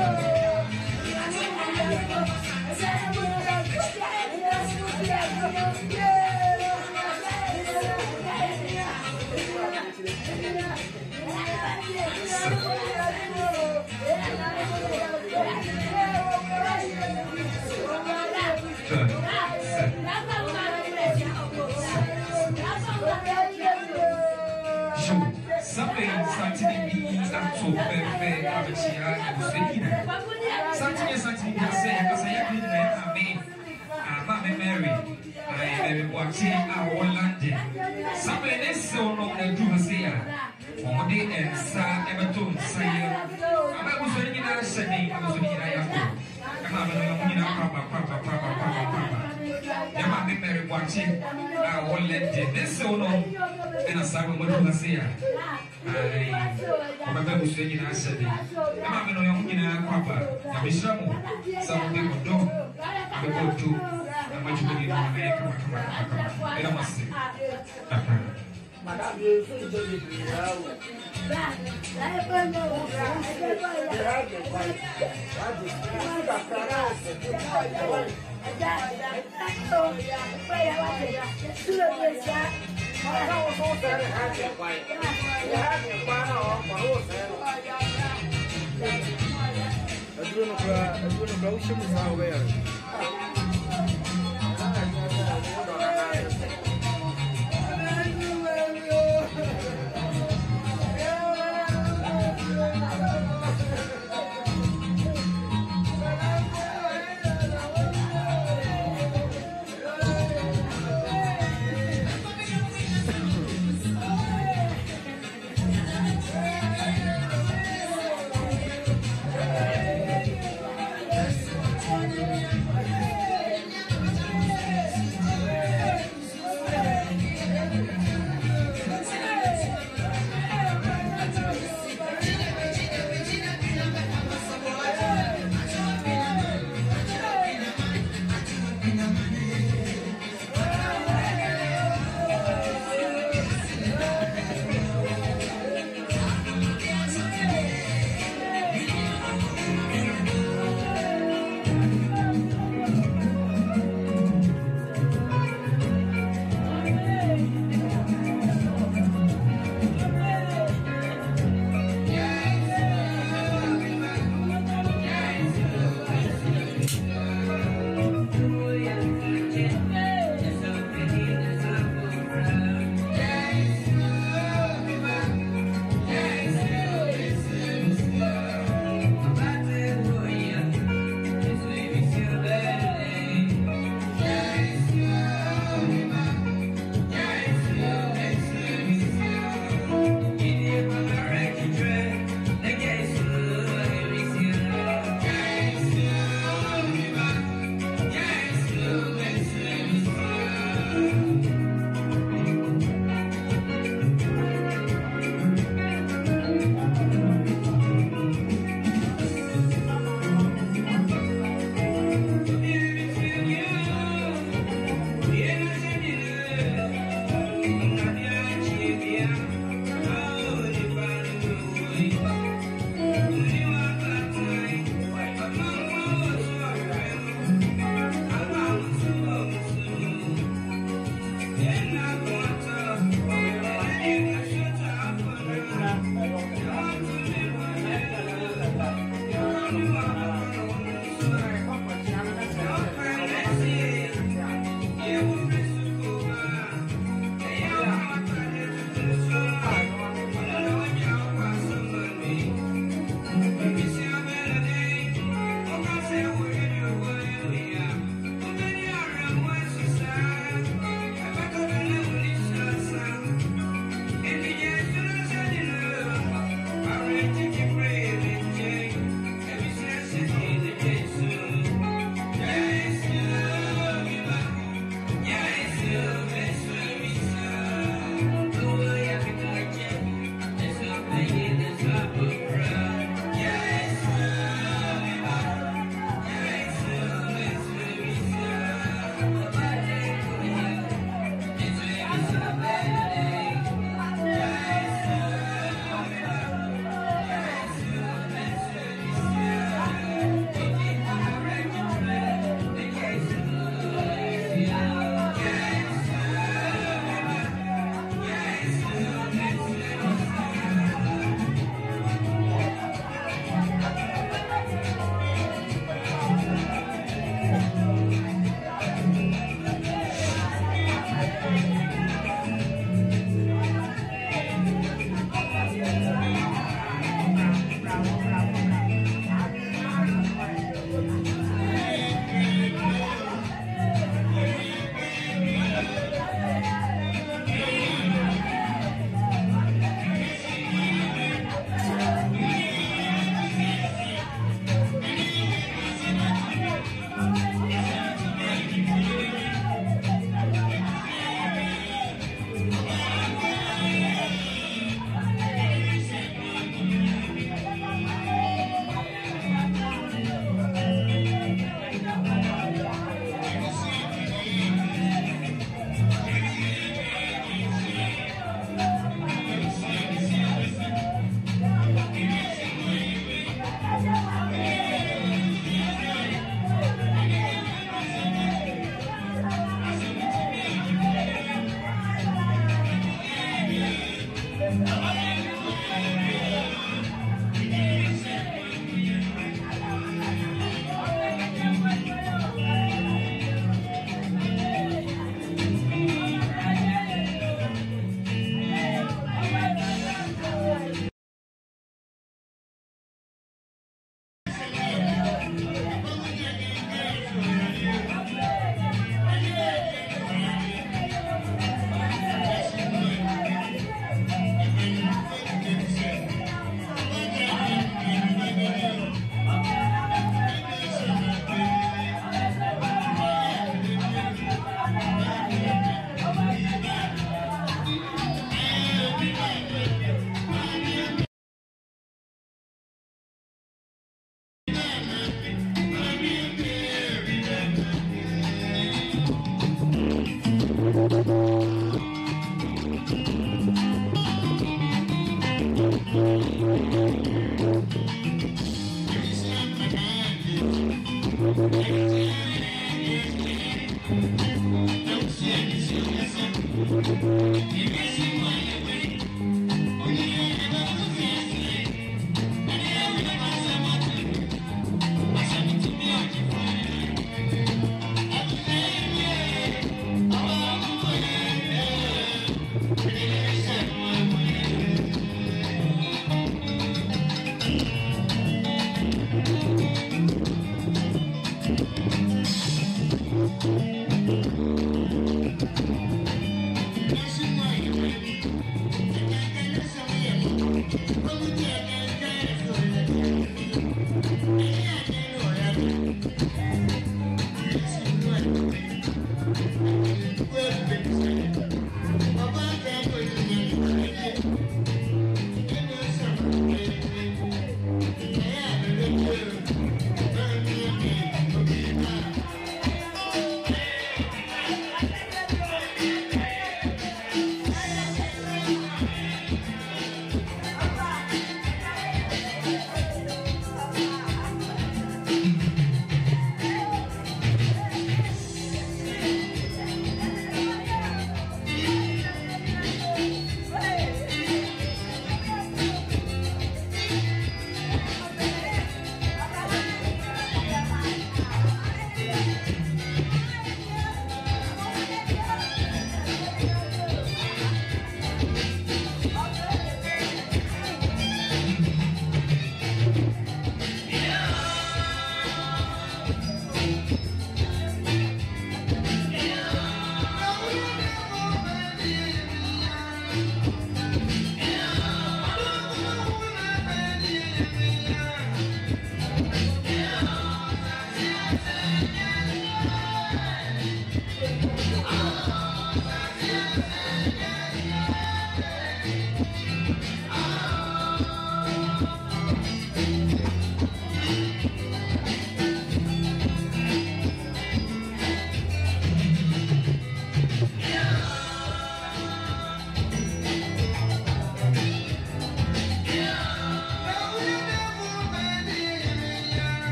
Yeah.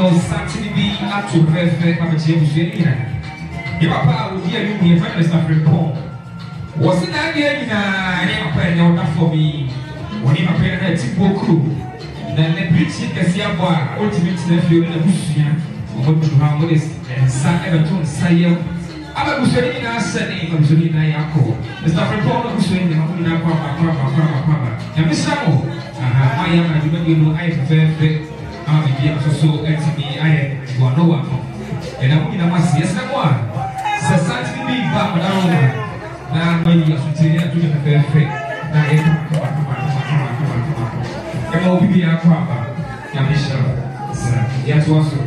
no Saturday be up to perfect I'm a James Jenina. If I would hear you if I'm suffering poor. Was it that year? I never played out for me. When you pay a typical crew, then the preaching can see a bar, ultimate nephew in the bush. What to how is and San Everton Sayo. I'm a Bushina Sunday from Zulina Yako. The suffering poor of Bushina, Papa. And Miss Samo, I am a human, I prefer. I'm so actually I want no one. And I'm in a mass yes, no one. Society be back down. Now, when you're to the perfect, come on, be a papa. Yamisha, yes, also.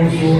I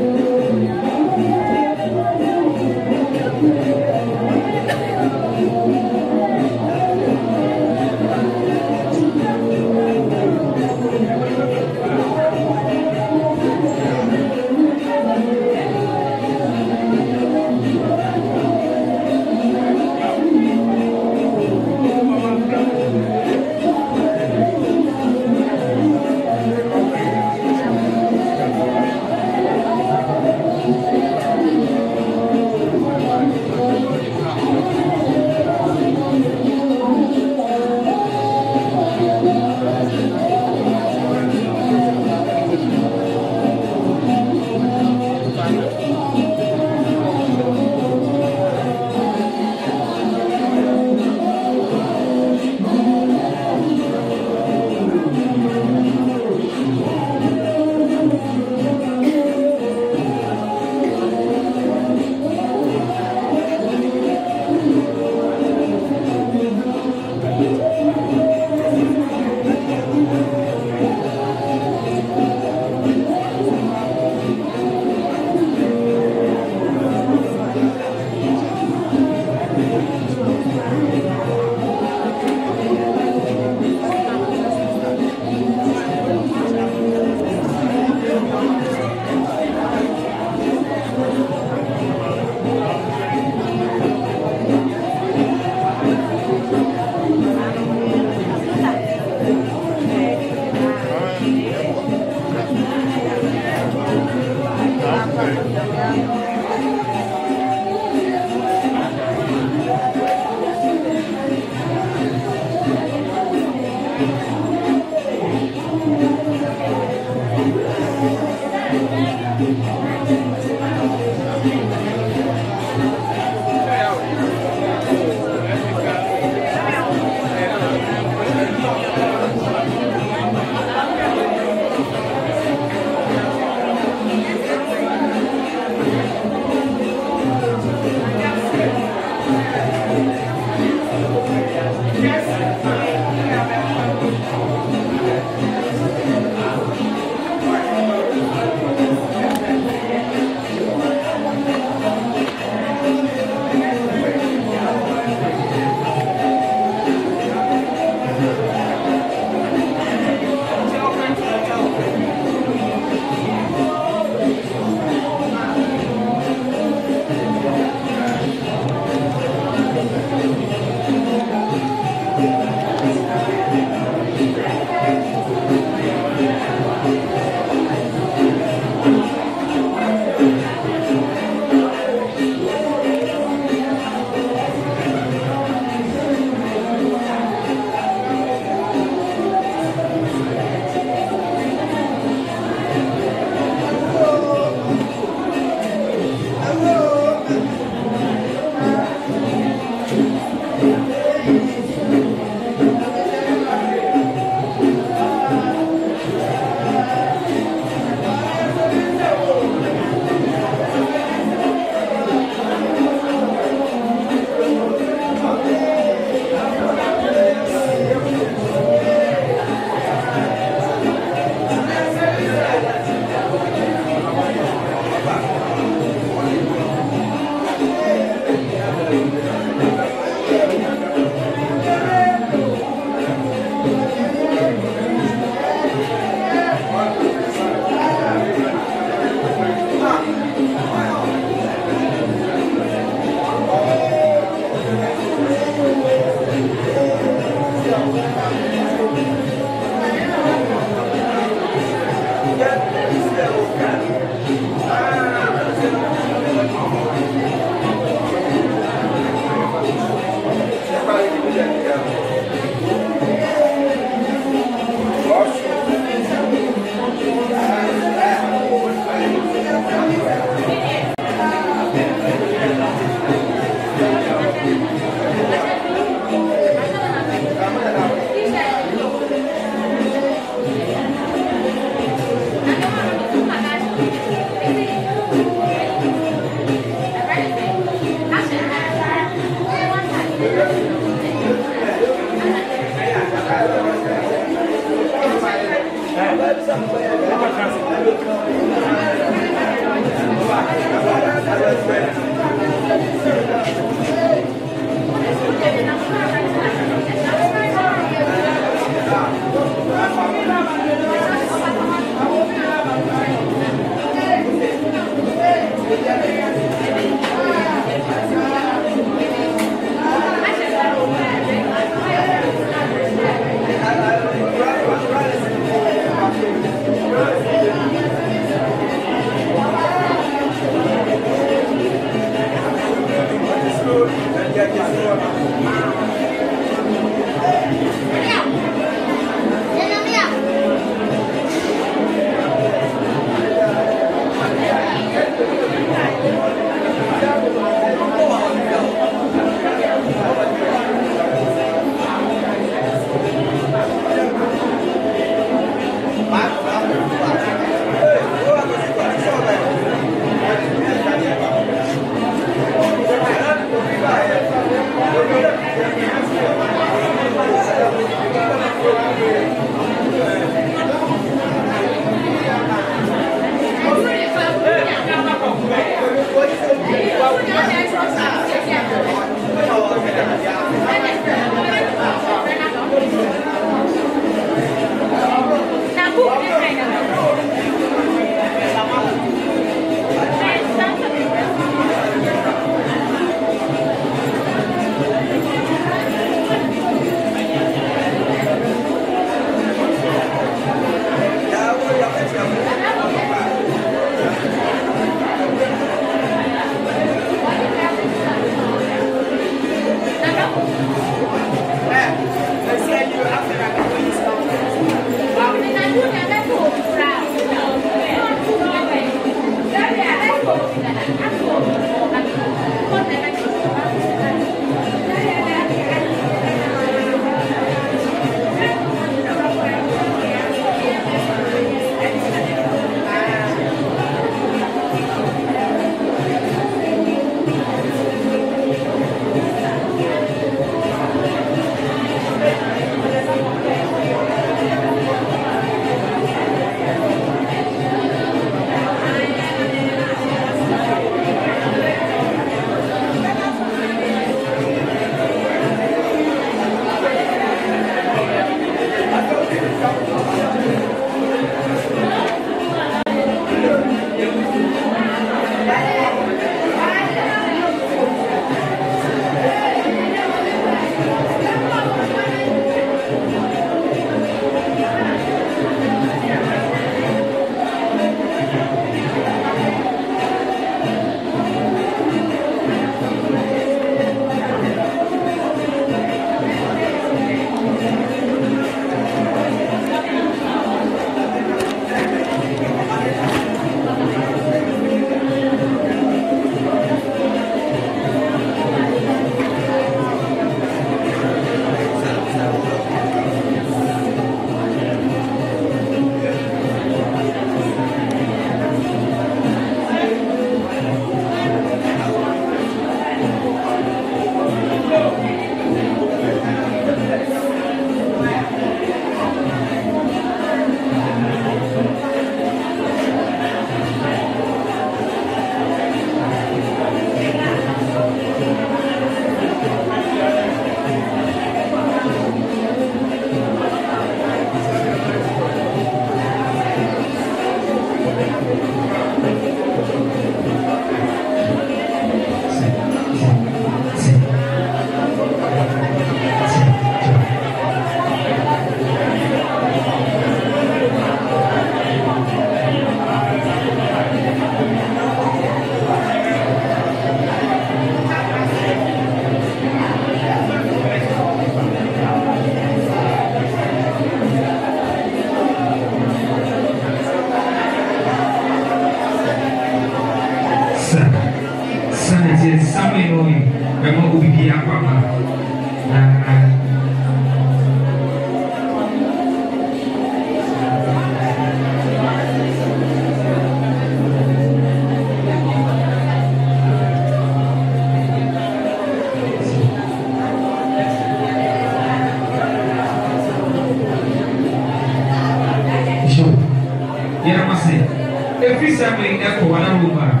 Efisa me echo wana roma.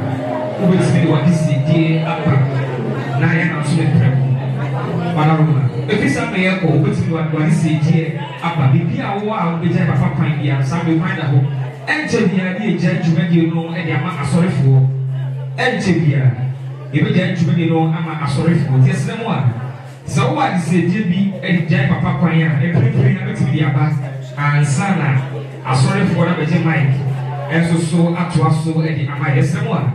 Ubetimi wa disidi apa. Na ya na so prem. Wana roma. Efisa me echo ubetimi wa disidi apa. Bibia wo a obeja papa kwan bia sabe kwan da ho. Enche bia bi eja dwumadi no e de ama asorefo. Enche bia ebeja dwumadi no ama asorefo. Tiesemu a so what is the DB and Jai Papa Paya, a pretty to the Abba, and Sana, a sorry for a better mind, and so up to us so at the Amaya someone.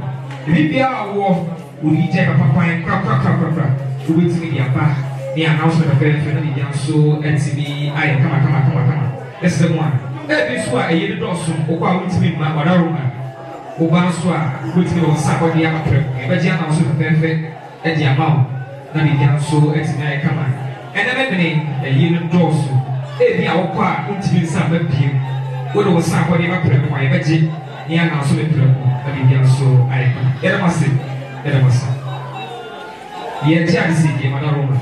The Libya war would be Jai Papa Paya, crack, who will see the Abba, the announcement of the family, so and see me, I come. That's the one. That is why I hear the Dawson, or what would be my Wadaruma, Obanswa, which will support the Abba, but Jan also perfect at the amount. Na bidia so etina e kama ene bebene eyi no doso e bia wo kwa ntimi nsa babiem wo do sa kwa de ba prem kwa e beje ni ana so be prem na bidia so ai ere mase ye ti adi si di ma na roma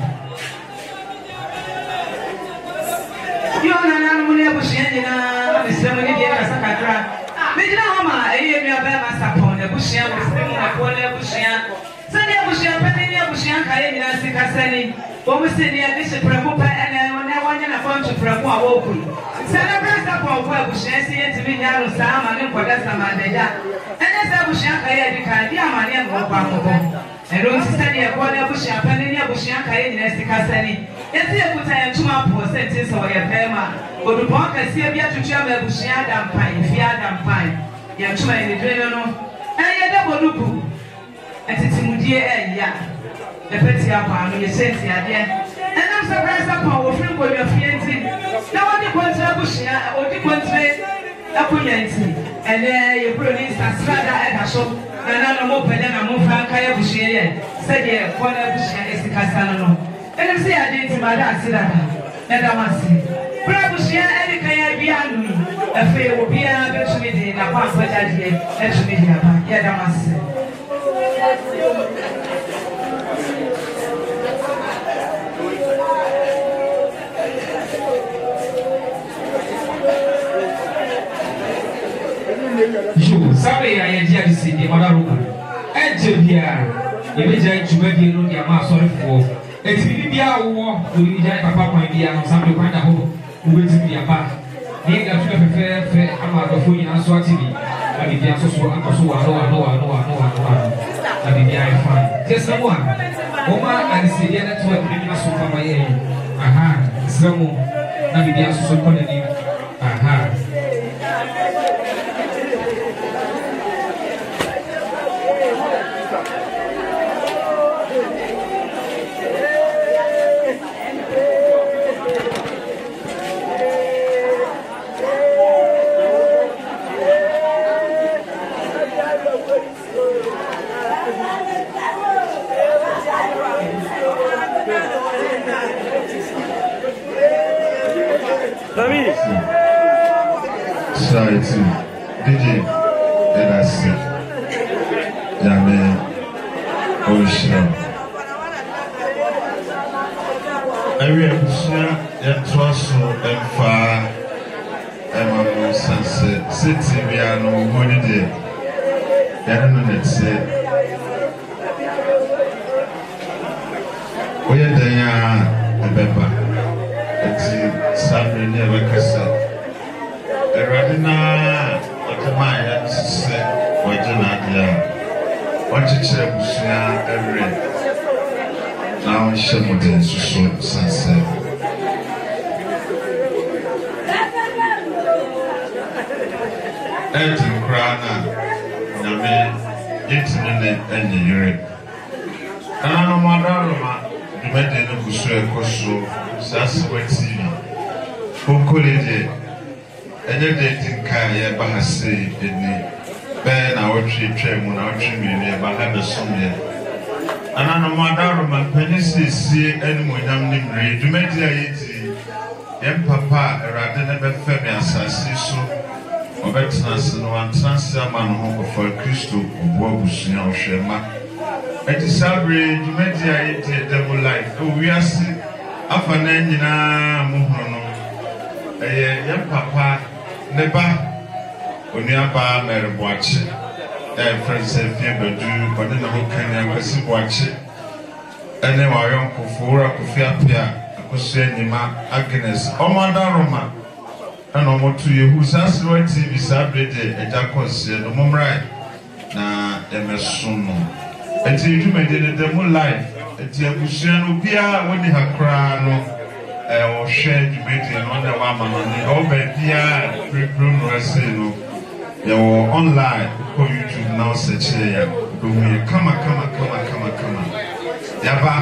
yo na na mo ne bushia ni na bisem ni dia ka sakatra me dina homa eyi mi aba ma sapon ne bushia mo se mo na ko ne bushia Sani abushia peni abushia kaye ni nasika sani. Bomusi ni abishe prakupa ene wanya na foncho prakuwa woku. Sana presa kwa abushia si yeti vinyalo sama ni kwa dasa mandeja. Ene sa abushia kaye di kandi amani ya kwa mbo. Ero sisani ya kwa abushia peni abushia kaye ni nasika sani. Yeti ya kutaya chuma po senti so ya pema. Oduponka siya bia tuchia me abushia dampai, fia dampai. Ya chuma ni dreno no. Ene ya bodupu. Etitimudie eya epeti apa no ye senti ade enam surprise apa wo firi ko ye fienti na wodi kontra bushia odi kontre akunyanti ene ye produce strada eda so na no mo pele na mo fa ka ye bushia ye sede ko na bushia esikasa no enam se ade ti mada asirada eda masi bra bushia edi ka ye bia nu efe wo bia betumi de na kwa fa jade etumi de apa ye da masi You sorry I hear this in the other room. Ejebia, ebeja jumedi no dia ma sorry for. Etimi bia wo we dia papa kwan bia no sambe kwan da ho. We ti bia ba. Ni ga tu fe ama do fo nyina so atibi. Abi bia so akoso wa no. Abi bia I fine. Just someone. Oma anisidia na tu abi na so papa ye. Aha, sremo. Na bia so ko ni. Aha. Society, DJ, that's it. Yame, Ocean. Every episode, and far, and sunset, city, we are no holiday. Let's say, we are there, a member. It's Saturday, never cassette. Radina, what am I to say? What do not what you say, every now, Shemodin, so sunset. Eti Krana, Name, Yitin and Europe. And I know Madame, you made in a Busher Koso, Sasswetini, who could it? And you're dating Kaya Bahasi in the Ben, our tree trim when our tree may have a summer. And I know Madame, Penisi see anyone I'm named to make the Yem Papa, rather never fed me as I see so. Of excellence and one transfer man home for Christo, Bobus, no Shema. It is celebrated to make the devil life. Oh, we are sick. After Nana Muhono, a young papa, Neba, Uniaba, Mary Watch, friends say Fiabadu, but then I can never watch it. And then my uncle for Fiapia, I could say Nima Agnes, Omada Roma, and almost 2 years who's asked what TV Saturday, a Jacos, the Mumrai, na Emerson. And you do make it the moon life. And Tiabusian Ubia when they have crown or shared debate on the woman on the Obia, Brooklyn Racino. You are online, go YouTube now, search here. Come. Yaba,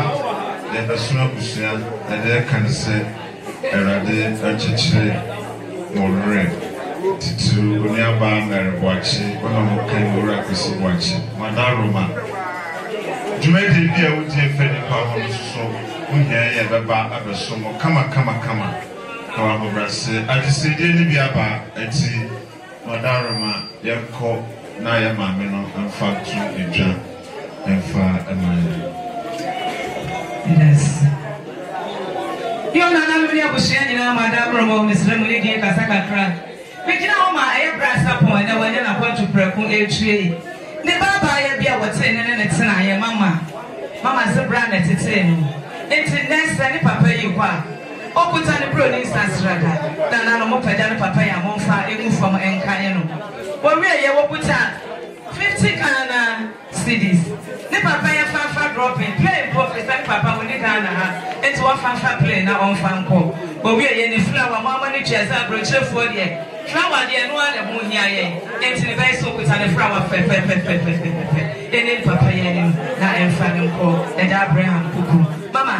the Basuna Busia, and there can say, Erade, Chiche, More. To nearby Mary watching, one of them came to Rakus watching. Madaroma. To make the deal with your Fenny Power, so we hear about other summer. Come. Our Brassi, I just said, Yaba, and see Madaroma, Yanko, Naya Mamino, and Fatu, and John, and Far and Mine. Yes. You know, I'm not sharing Madaroma, Miss Remedy, Casacra. Making all my brass upon and when I want to break a tree. The Baba, be our 10 and it's an Mamma. Mamma's a brand at its end. It's a nest and papa you are. Or put on the brooding Sastrada. Then I'm more than papa and won't fire even from Encayano. Well, we will put out 50 Ghana cities. The papa and fanfa dropping, play profit and papa when you Ghana. It's one fanfa play now on Fanco. But we are in the flower, Mamma, which has a brochure for you. Flower, dear, no one moon here. It's in the base of with a flower, then papa, and Fanny call, and Abraham Cuckoo. Mamma,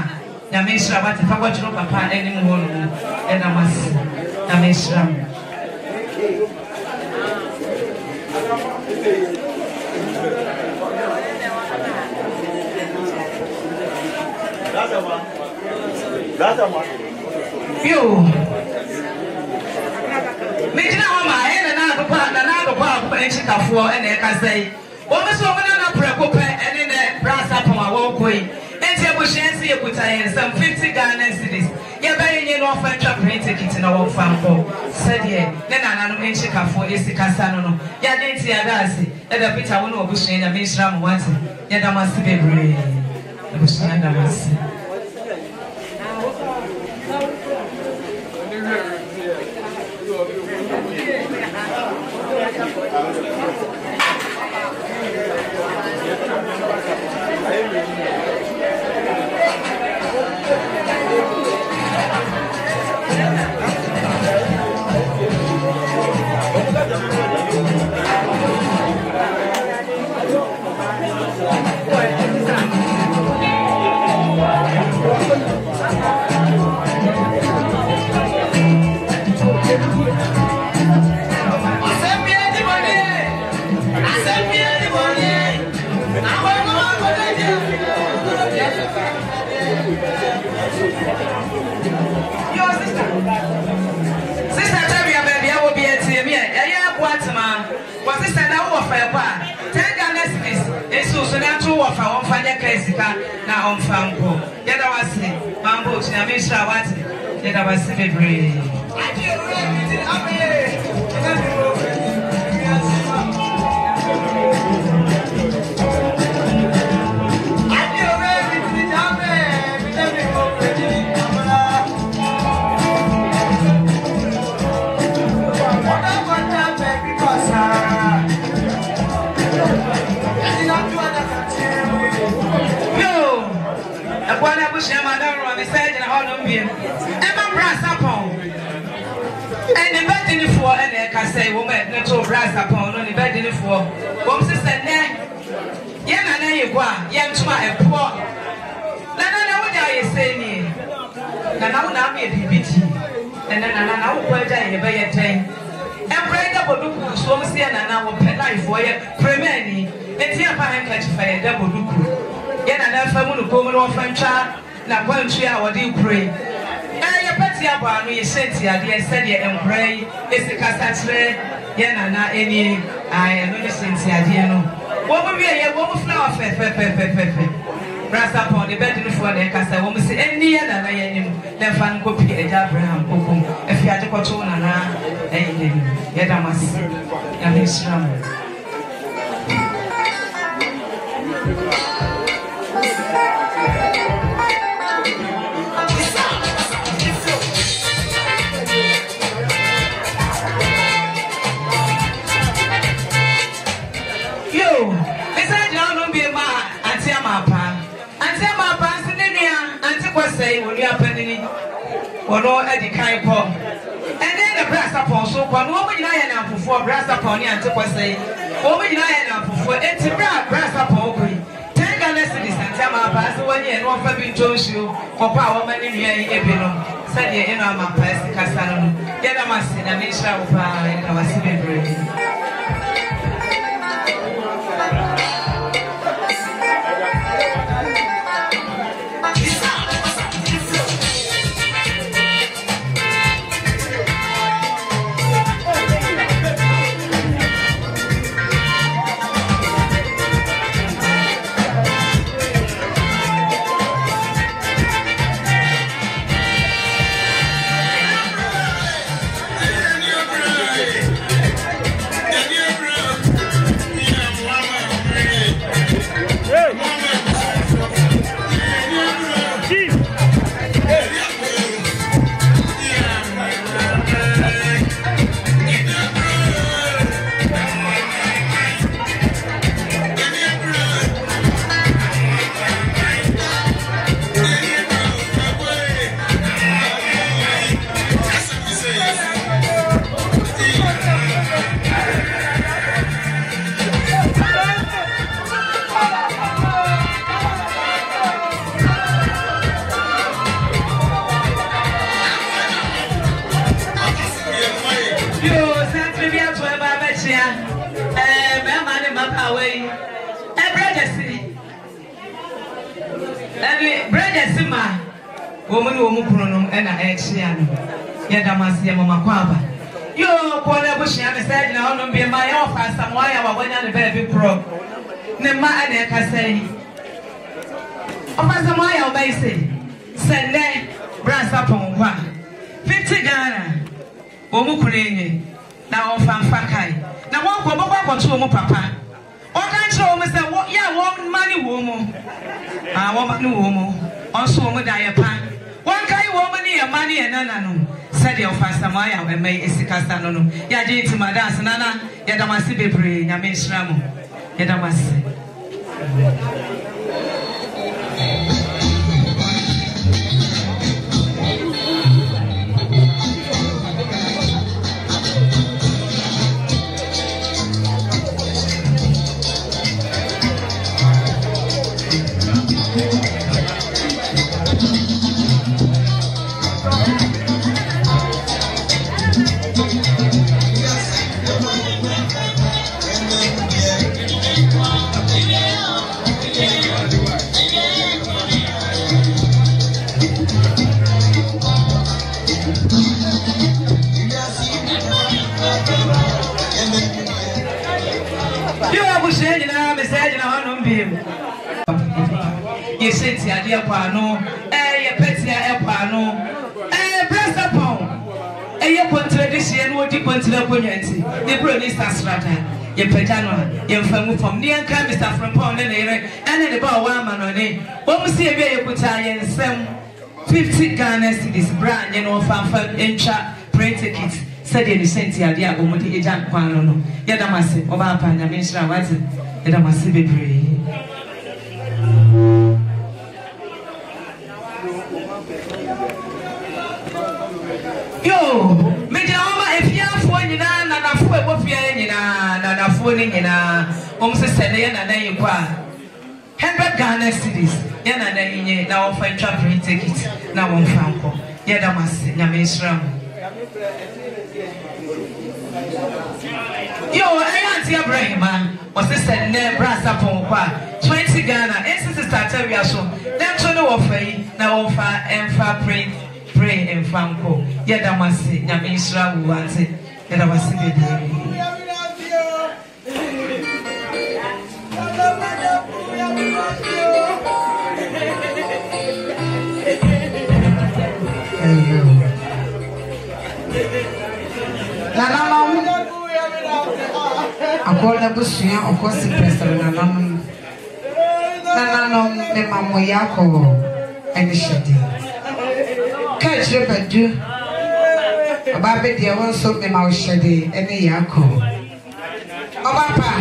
now make sure what if I watch your papa anymore, and I must. Now make sure. That's a one. You. Making our mind and another part, and she can for and they can say, almost over another precope and in the brass up on our walkway. And say, we shan't see a put in some 50 Ghana cities. You're very in off and trap ticket in our farm for. Said ye, then I know and she can for is the Casano. Yadati Adasi, and the bit I want to bush in a Mishram once. Yet I must be brave. The bush and I must. Now on Fanco, yet I was saying, Mambo, I made sure I was it, yet I was celebrating. And the bed in the floor, and I can say, woman, not to brass upon on the bed in the floor. One sister, young and you go, young to my poor. Then I know what I say. Then I will not be a BBT. And then I know what I have a time. And break up a look, so see, and I will pay life for you, Premeni, and see if I can catch fire double look. Yet I never want to go on from child, not 1 3 hour do pray. About me, sent here, dear, said you and pray. It's the Cassatre, Yanana, any. I am not sent here, dear. What will be a woman flower, brass up on the bed in the floor, and Cassa, woman say any other than then fan copy a Abraham, if you had to control and yet I must. Ono edi kai po. And then the brass upon so one woman I am for brass upon you and to say, woman I am for it's a brass upon. Take a lesson is and tell my pass 1 year and one for me to you for power money here Ebino. Said you know my pass Casano. Get a mass in a nation of our civil break. Woman Kuno and I Chiano. Yadamasi Mama Quaba. You Pona Bushian said, no, be my office, some why I went on the baby pro. Nema and I say, Office my obey send them brass upon 50 Ghana. Womukurene. Now on Fanfakai. Now one Papa to Papa. Or can't show me say, what ya want money woman? I want no woman. Also, Mudaya. One kind woman here, money and nana. Said your fast Samaya and may is the Castano. Yadi to my dance, Nana, Yadamasi Bebre, Yamin Shramo, Yadamasi. You sit here, dear Pano, a petia Pano, a breast upon a contradiction would deep into the community. The British Strata, your Petano, your family from near Mr. from Pond and the bar one man on it. What was here, you put I some 50 Ghana cities, brand, you know, fan intra pray tickets. Said in the Sentia, dear Omoti Ejan Pano, Yadamasi, Obapa, Yamisha, what's it? Yadamasi be pray. Yo, Medama, if you are for you, and a fool of you, and a fooling in a almost said, and then you qua 100 Ghana cities, Yana, now find traveling tickets, now on Franco, Yadamas, Yamisram. Yo, I want Abraham, was this and then brass upon 20 Ghana, and sister started so. Then to know of now on fire and far pray and Franco. Yadamasi, Yamisra, who wants it, Yadamasi. Akola busuya okosi president nanom me mamo yako enishedi ka jrebadu ababe dia wonso me ma oshedi ene yako obapa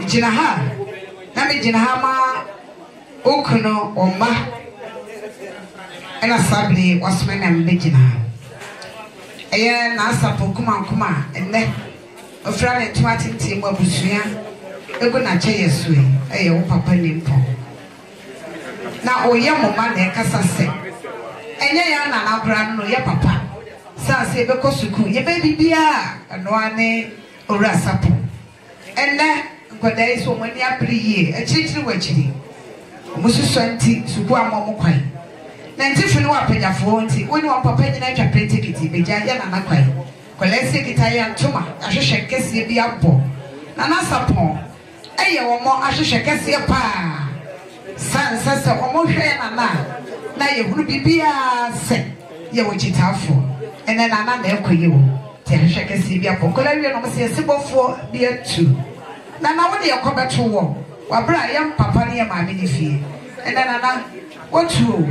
ijina ha na me jina ha ma okuno oma ena sabli wasme na mbegina eye na asapo kuma enne ofra ne tomati ntim abusua ego na che yesue eye wo papa nimpo na oye moma na ekasa se enye ya na nabra no ye papa sa se be ko suku ye be bibia no ane ora sapo enne godai so mani apri ye echichiri wachiri mususu anti suku amom kwai na ntifu no apanyafo nti woni wa papa nyina atwa pretikiti beja ya na nakwai kolesi kitaya ntoma ahwehwe kese bi abo na nasapo eye wo mo ahwehwe kese pa sansasa wo hwe na yehunu bibia se ye wo chitafo ene na ekoye wo te ahwehwe kese bi abo kola wie no mo se sebofo bi atu na wo de yakobeto wo wabra yam papa ne ma me fie ene na wotu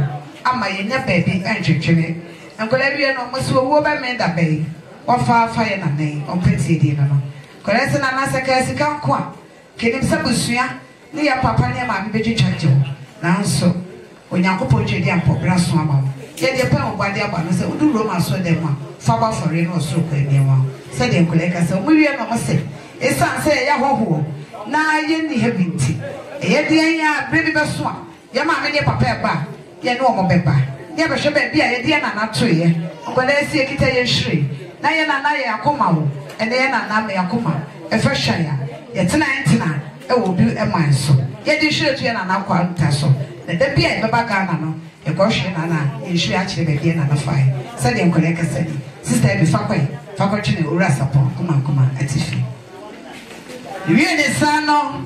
ama ye nya baby antwetwene nkola wie no mo so wo ba me da bai wafa ye na nei ompeti di no kola se na saka sika nko a kenim sabusua ne ya papa ne ma me betwetwaje na nso onyankopɔ twedi ampobra so ama ye de pa obade aba no se udu roma so dem a fa ba fore no so kwa ni wa se de nkola ka se mo wie no mo se esan se ya hoho na ye ni hebinti ye de ya brebi beso a ye ma me ne papa ba ye no mo beba ye be hwe ba bia ye de na na to ye nkola esi ekita ye hwire na ye na ye akoma wo ene ye na me akoma e fa hwa ya ye tena e wo bi e man so ye di hwire to ye na kwa nta so na da bia e beba ga na no e go hwe na ye hwire a kire ba bia na fai se de nkola ka se sister bi fa kwa twene ora support kuma atifi wie ne sano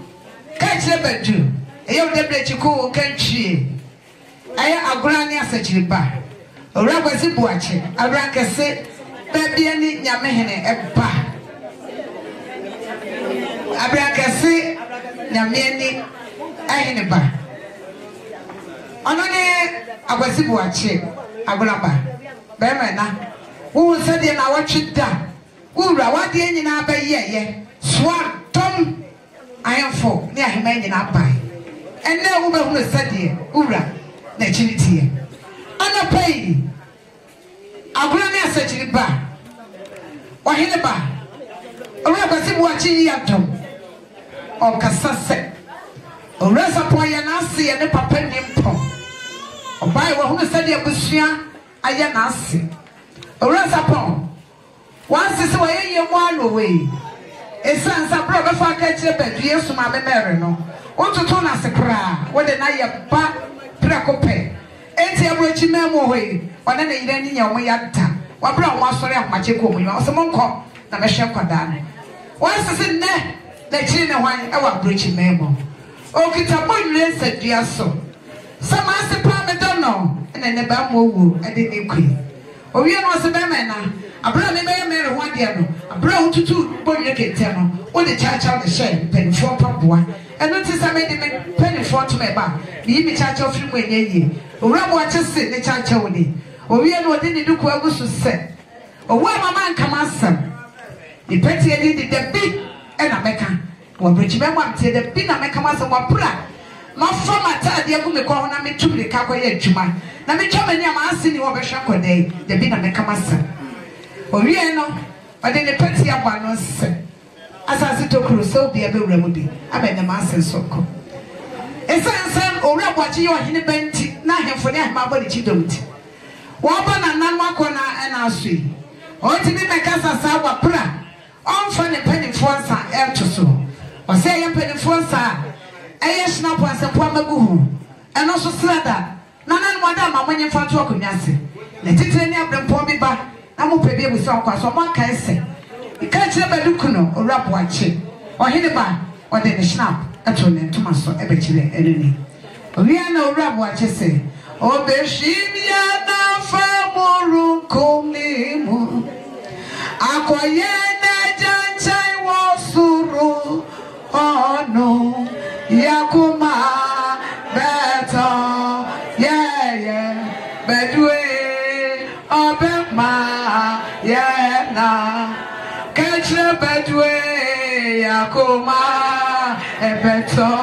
ka kire badu e ye de brechi ko kan twie aya agora ne asachiri ba ora kwasi buache abra kese babia ni nyamehene eba abra kese nyameni ahene ba ono ne akwasi buache agora ba be mena wo se de na watwida wura wade nyina ba yeye swa tom ayefo ne ahema nyina ba enne wo be hu se de wura na chiritie ana pai agora ne asachiri ba wahene ba ora kwasi buachi yadom o kasase ora sapo ya na ase ya ne papa nimpo obai wo hu se de abusua aya na ase ora sapo wansi se waye ye mo alowe esansa bro be fa ka chire badu yesu ma me mere no otutu na sekra wo de na ye ba prekope enti abrochi memo hoyi ona na yire ni nya wo yata wabra wo asore ahmache ko munwa o se monko na mehwe kwada no wansese ne na chiri ne hwan e wa abrochi memo o kitabo yire sadua so sama se pa me dono ene ne ba mo wu ade ne kwi o wie no se be me na abra me be mere ho ade no abra ho tutu bonye kete no o de chacha de she penfo paboa eno ti sa me de me penfo to me ba ni mi chacha ofri mu enye owura mo achese ne chacha woni o wie no de ni duku agusu se o wa mama nkama asem ni peti edi de bi e na meka wo brechi me mo amte de bi na meka masem wa pra ma fa mata de agu me ko ho na me tumre ka ko ye adwuma na me twa mani ama asini wo be hwa kodai de bi na meka masem o wie no o de ne peti aba no se asase tokuru so bia be wura mu bi abene ma asen soko esansan owura bwachi yo hene benti na hemfo ne ahema bodi chidomti wo ba na nan makona na asui o ti bi meka sasa wa pra onfa ne penifo nsa ertoso o se ye penifo nsa eye snap asempo amaguhu eno so slada na nan mo da ma monye fa to akonwase na titire ne abrempo bi ba na mo pebe bu so kwa so mo kan se ika chire badukuno owura bwachi o hene ba o de ne snap eto ne ntoma so ebe chire eneni owia na owura bwachi se o be shimia na fa moru komimu akoye na janchai wo suru ono yakuma beto yeah bedwe obema yeah kachre bedwe yakuma ebeto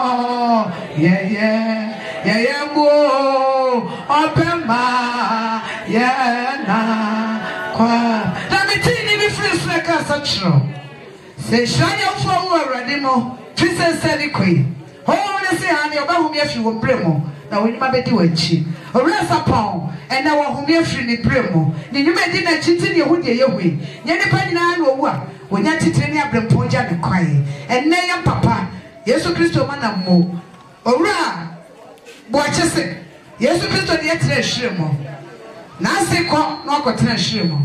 yeah mo Obama, yeah, kwa. Damitini be free sleka sachro. Say, Shania for Radimo, Princess Sally. Oh, let's say, I know if you will bremo. Now, we might be doing cheap. A rest upon, and now whom you're free bremo. Then you may dinner cheating your wood your way. Yanipana or what? When you're cheating up the ponja and crying. And nay, papa, yes, Christo Manamo. Ora, watches it. Yes, Christo yet shimo. Nancy caught no cotton shimo.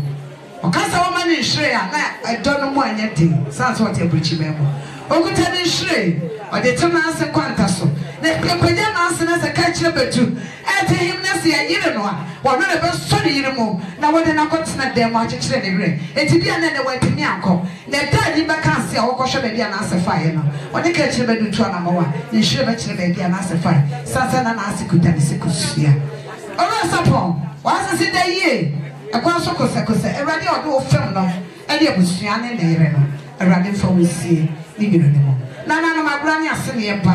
Okasa woman in Shreya, I don't know more anything. Sounds what you're preaching memo. Okutan in Shrey, or the Thomas and Quantasso. The Papayan answer as a catcher betu. At him, Nancy, I even know. One of the study anymore. Now, what an accountant them watching anyway. It be another way to Mianco. The daddy vacancy or Kosha baby and answer fire. When the catcher bedu to number one, you should bet baby and answer fire. Sansan and Nancy could tell us here. Or else upon, was it the year? A consul secose, a radio do film, and it was Sian and Arena, a radio for we see, living anymore. Nana, my granny, a senior pa,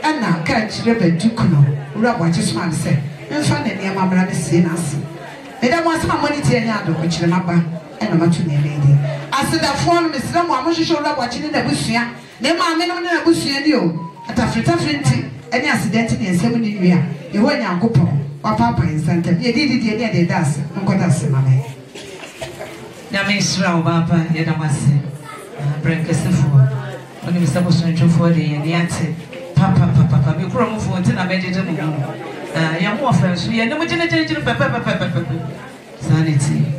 and now catch Rebel Ducuno, Rob what his man said, and found it near my brother Sinas. And I want some money to Yado, which the mapper, and a much lady. I said that phone, Miss Lama, I want to show up watching the Busia, then my men on the Busia, you at a fritter flinty, and accident in 70 years. You went young couple. Papa in Santa, you did it, you does, Uncle Mamma. Yamis Row, Papa, Yadamasi, Breakfast when he was supposed to enter for the answer. Papa, we grow for 10 I made it. Young orphans, we are no generator, Papa, sanity.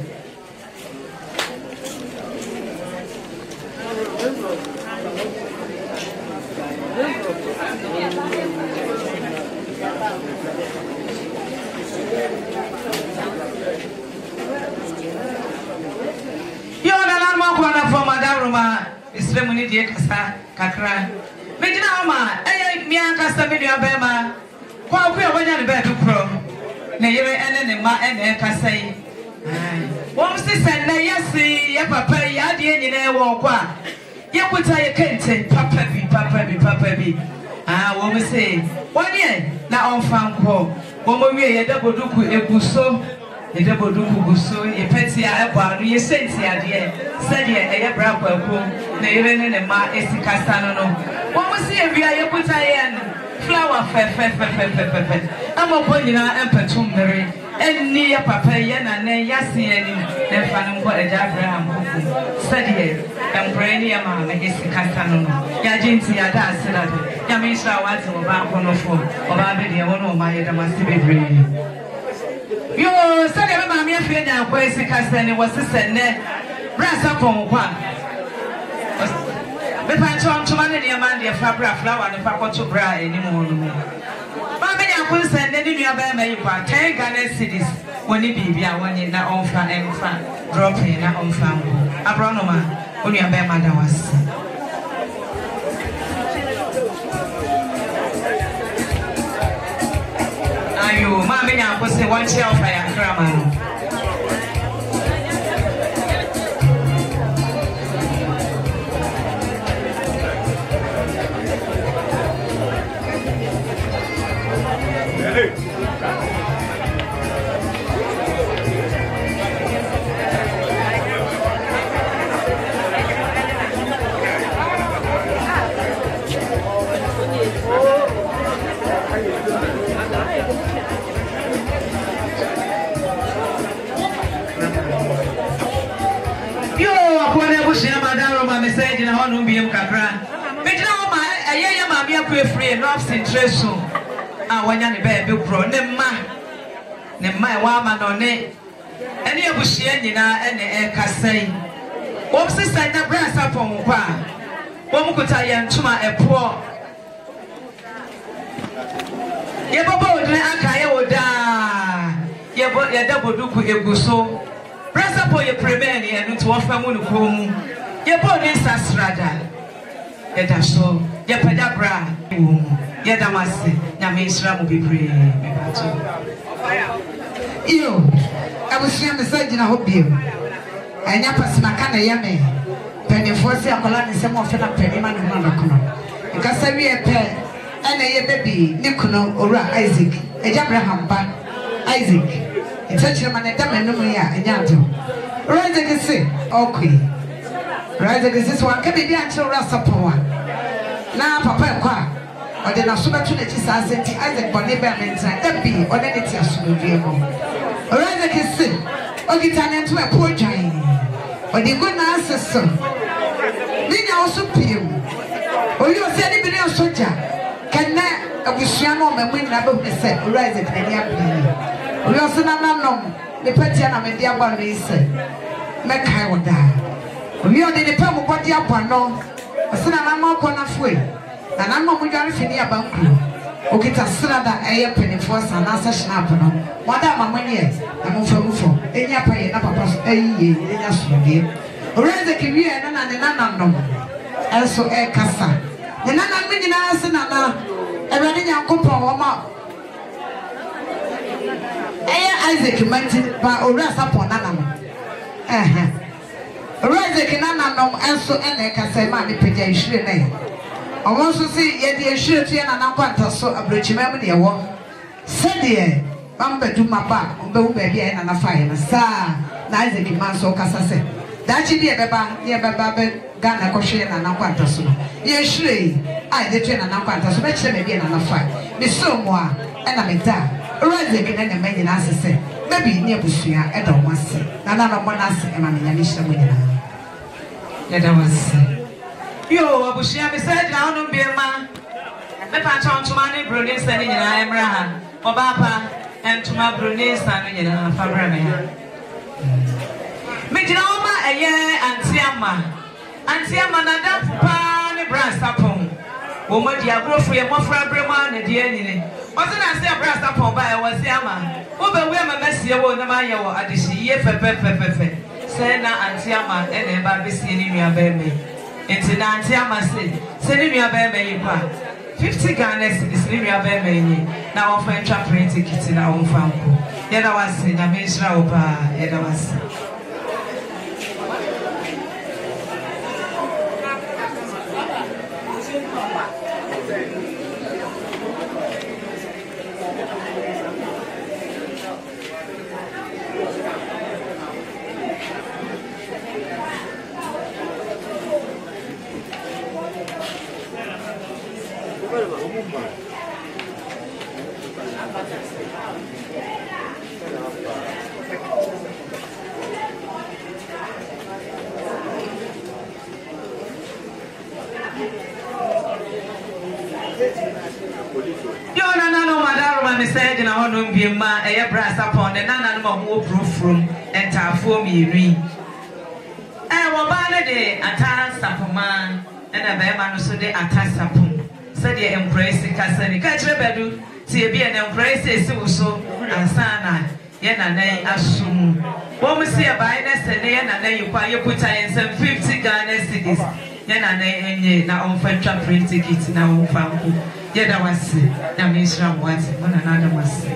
Islemuni die kasa kakra medina ma mi akasa me nua bema kwa ku e wonya ne ba dukro na yere ene ne ma ene kasa yi won sisen na yesi ya papa ya de nyine e wo kwa ye kuta ye kente papa bi won se woni na onfa nko won mo wie ye da boduku eguso ye da boduku guso ye peti a eba no ye senti ade said ye bra kwaku na yere ne ma esikasa no won mo se ye wia ye kuta ye flower fe amo bonyina empetum mere enni ya papa ye na ne yase ani ne fa no go eja Abraham kuku said ye embrani ya ma esikasa no ya jinti ya da asira do ya me sha wati mo ba kono fo oba be de wono ma ye da masi bebre yo said ye ma me afie nya kwa esikasa ne wasese ne brasa pon kwa me pa chon chuma ne ma de fa flower ne fa koto bra eni mo no ma me nya kun sen ne nua ba ma yi kwa 10 Ghana cedis woni bibia woni na onfa emfa drop in na onfa ngo abrono ma woni aba ma da was ayo ma me nya kun se one chair of ya krama message na hono mbiem kakra medina ho ma ayeye ma bia kwe free no absentration wanya ne ba be kro ne ma wa ma no ne ene abuhia nyina ene kasai wo sister na bra sapon kwa wo mukuta ye ntuma epo ye bobo odre aka ye woda ye da boduku eguso bra sapon ye premier ne enu to ofa mu no komu ye body sasrada ye da so ye pada bra ye da mase nya me isra mu bebre me bato iyo abusia message na hobie anya pasima kana ye me penifo se akola ne se mo fe na penima ne no kono nkasa wie pe ene ye baby ne kono owura Isaac eja Abraham ba Isaac. It's such a man at them and no more. Isaac is sick. Okay. Isaac is one can be actual Rasapoa. Now, Papa, or the Nasuba to the Jesus, Isaac Bonneber means that be or any tears to be able. Isaac is sick. Or get an end to a poor giant. Or the good answer, son. Then also peel. Or you said it be a soldier. Can I be Shiano and win about the set, Isaac and Yappi? We also not the Petiana and Diabon is said. Make I will die. We are the Pamo body up on no. A son of my corner free. And I'm not going to finish about crew. Okay, to Strada, a penny for us and answer Schnappano. What am I money? I'm from any pay up a year, just for you. Raise the career and an and so a cassa. The Nana Minion answer Nana. A ready young couple of Isaac meant by Orasa upon Nana. Isaac Nana, and so and can say, Mammy Pidge, name. I want to see yet the assurance and an aquanta so a bridge memory. Said dear, Bamba do my back, Bo baby and a fire, sir. Isaac man so Cassa said. That she be a baba, near Baba, Ghana, Cochin and Aquanta so. Yes, surely, I the train and Aquanta so much maybe another fight. Miss so more, and I'm in that. Isaac and a man in answer said, maybe near Bushia, I don't want to see. None of one answer, and I'm in a mission with her. Let us Yo, Abushia beside now no be a man. The patch on to money, Brunei standing in Abraham, Obapa, and to my Brunei standing in Fabrana. Mijoma a year and Tiama, Nada Pan, brass upon. Woman, dear, grow for your Mofra Breman, and the enemy. Wasn't I say a brass upon by a was Yama? Over where my Messia won't know at the she, Fefe, Sena and Tiama, and a baby seeing me a baby. Into Nantiama said, send me a baby, 50 Ghana cities, leave me a baby. Now, I'm French train tickets in our own farm. Yet I was in a Mishra Opa, yet I was. Said, and I want to be a man, a brass upon the none more proof room and tap for me. I will buy the day at Sapman and a bear so they attach Sapum. Said you embrace the Cassani, catch a bedu, see a be an embrace so and Sana, Yena nay assume. When we see a biness and then you buy your put in some 50 Ghana cities. Yena nay now on French train tickets now on farm. Yeah, that was it. That means one another was.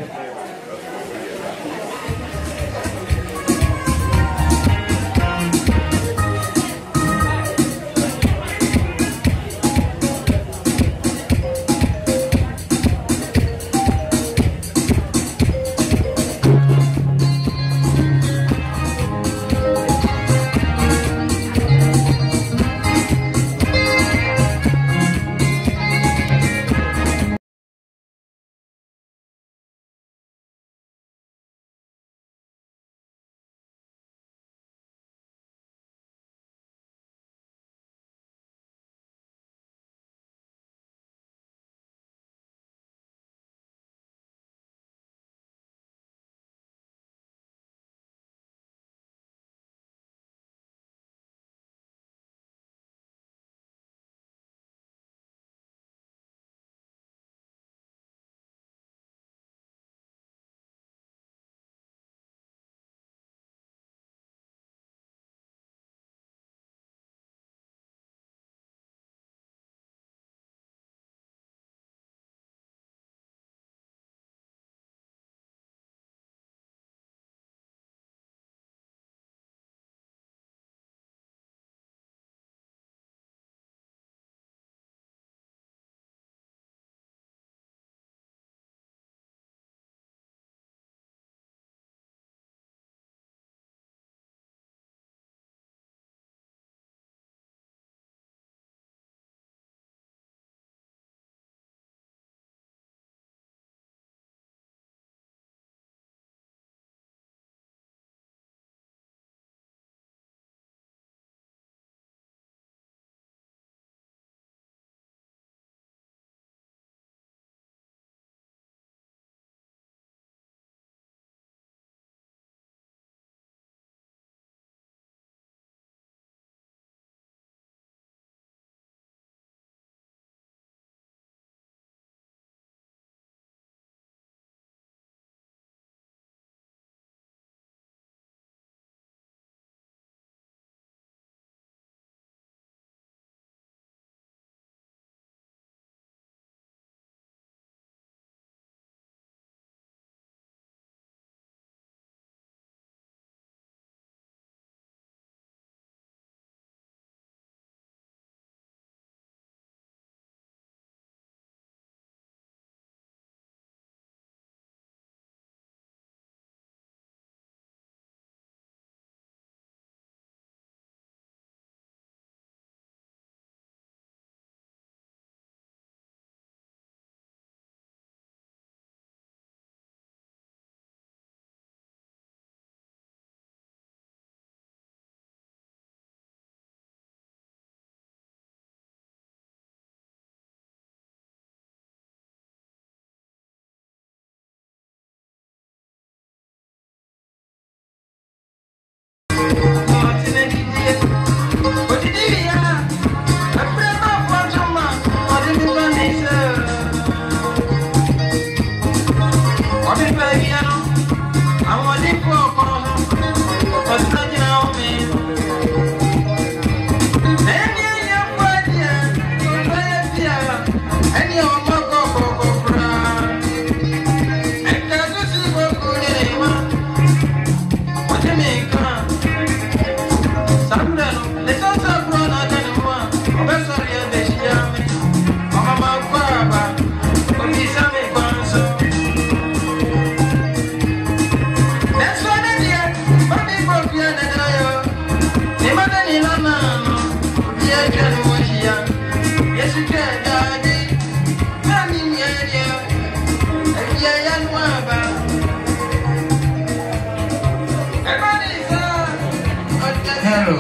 Hello.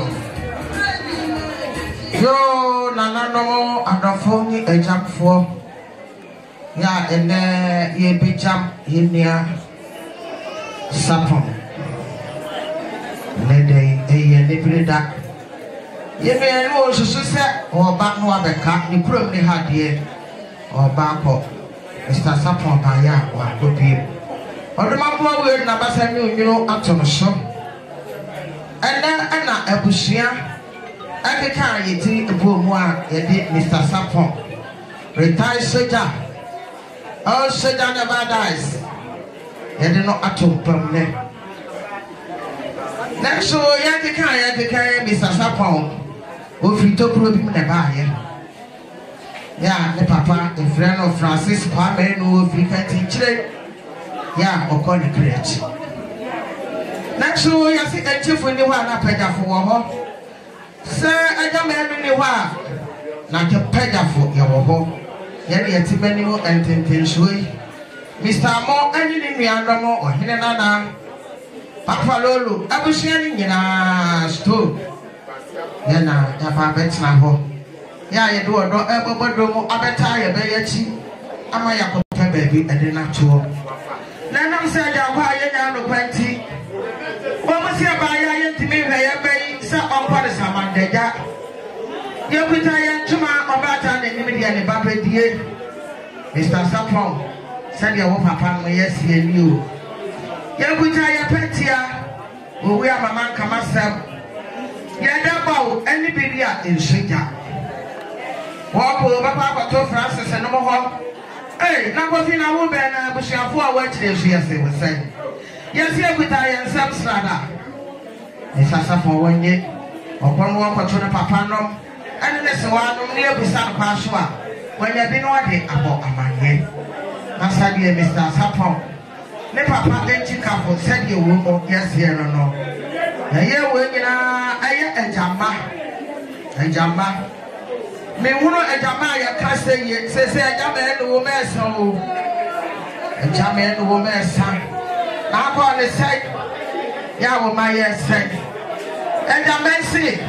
Yo, Nanano, Adafoni, a jump for ya, and there ye be jump in near Sapon. Lady, a nibble duck. Ye may also say, or back no other cat, you probably had here, or back up. Mr. Sapon, by ya, or good people. Or the mama will never send you up to the shop. And then Anna Ebushia, I can carry it in the boom one, Mr. Sapon. Retired soldier. Oh, soldier never dies. You do not atom permanent. Next, so you can carry Mr. Sapon. If you talk to him in the bar, yeah, the papa, the friend of Francis, Kwame, who if you can teach it, yeah, or call it great. Next, so you see a chief when you want to pay for her. Sir, I don't mean you are not a pay for your home. Yet, a many more and intentionally. Mr. Moore, anything we are no more or Hinana. Papa Lolo, I was sharing in a store. Yana, Papa Betsnaho. Ya, you do not ever but do more appetite, baby. Am I a baby and the natural? None of said, why you are no 20. What was your buyer to me? Bay, sir, on Padison Monday. You put I to my about an immediate Papa dear. Mr. Sapon said your papa, yes, he knew. You put I petia, we are my man come myself. Yadabo, any video in Shija. Walk over Papa to Francis and no more. Hey, number Fina woman, but she have 4 words, she has was saying. Yes, here with I and some strada. Mr. Sapon 1 year, or 1 walk or 2 papa, and this one near beside Pashua. When you've been ordered about a man here. Master dear Mr. Sapon. Ne papa then Chicago said you will, yes, here or no. A year working a jamba. Me who a jama ya cast say, says a jama and the woman so. A jama and the woman son. Now on the side, Yawo my yes said. And a mercy.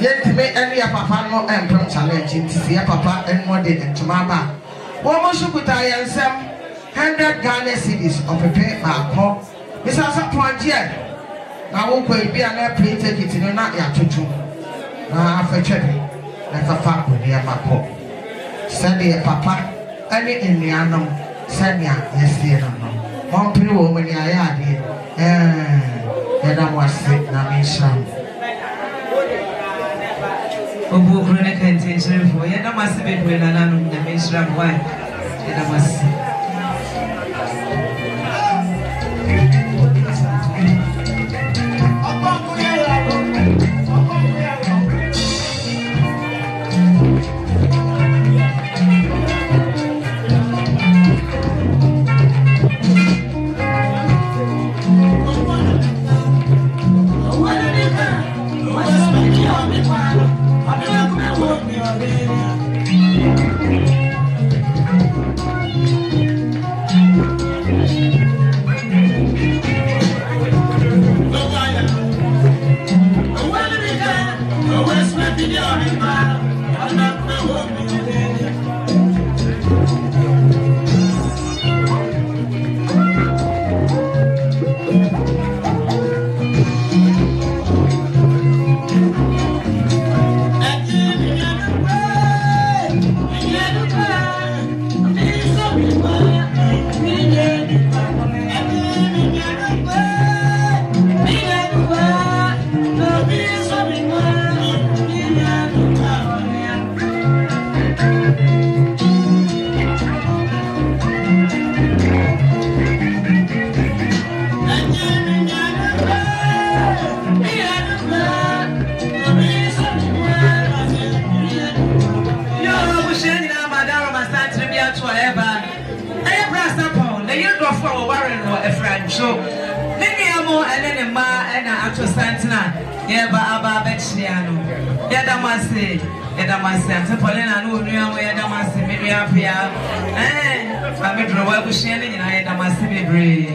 Yet to make any papa no and challenge to see a papa and more than to my back. Woman should put I and some 100 Ghana cedis of a pay back home. Mr. Sapon yet. I won't be an airplane ticket in a night yet to do. For checking, like a fat with the pop. Send a papa, any in the animal, send ya, yes, dear. One pretty woman, I had here. And I was sick, Namisha. Obu Chronic intention for you, I must have been when I know the Mishram wife. And I must. Santina, Yaba Abba Betchiano, Yadamasi, Yadamasi, Polina, no, Yadamasi, maybe up here. I'm a drawer with Shannon, and I Yadamasi Bree.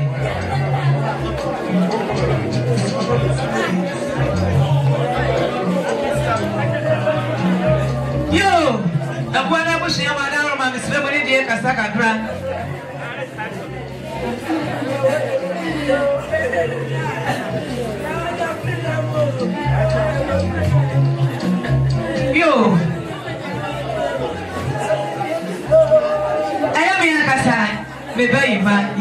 Yo, the one I was sharing my arm, I'm swimming in the Kasaka Grand. Yo, I am in Kasai. Maybe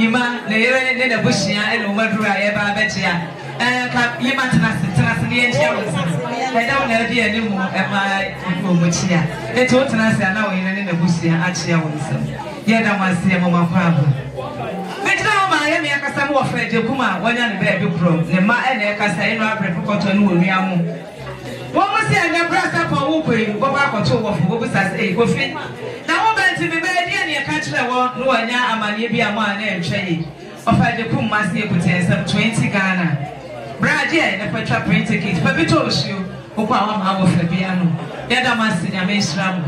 Yima, the area in the bush and Umadura, Eba Betia. You might not the engineers. I don't know the anymore at my Muchia. They told us I know in the bush and Achia Wilson. Yet I must see a moment problem. But now I am a Casamo of Kuma, one young baby pro, the Ma and a Casino Repucotton will be a moon. What was there in the brass up on Whooping, go back or two of Whoopers as a coffee? Now, to be very near country, I want no one, I'm a near a man named Chay. Of the Puma, see, put some 20 Ghana. Brad, yeah, the Petra print ticket, but we told you, who power my of the piano. Yada must in a mainstream.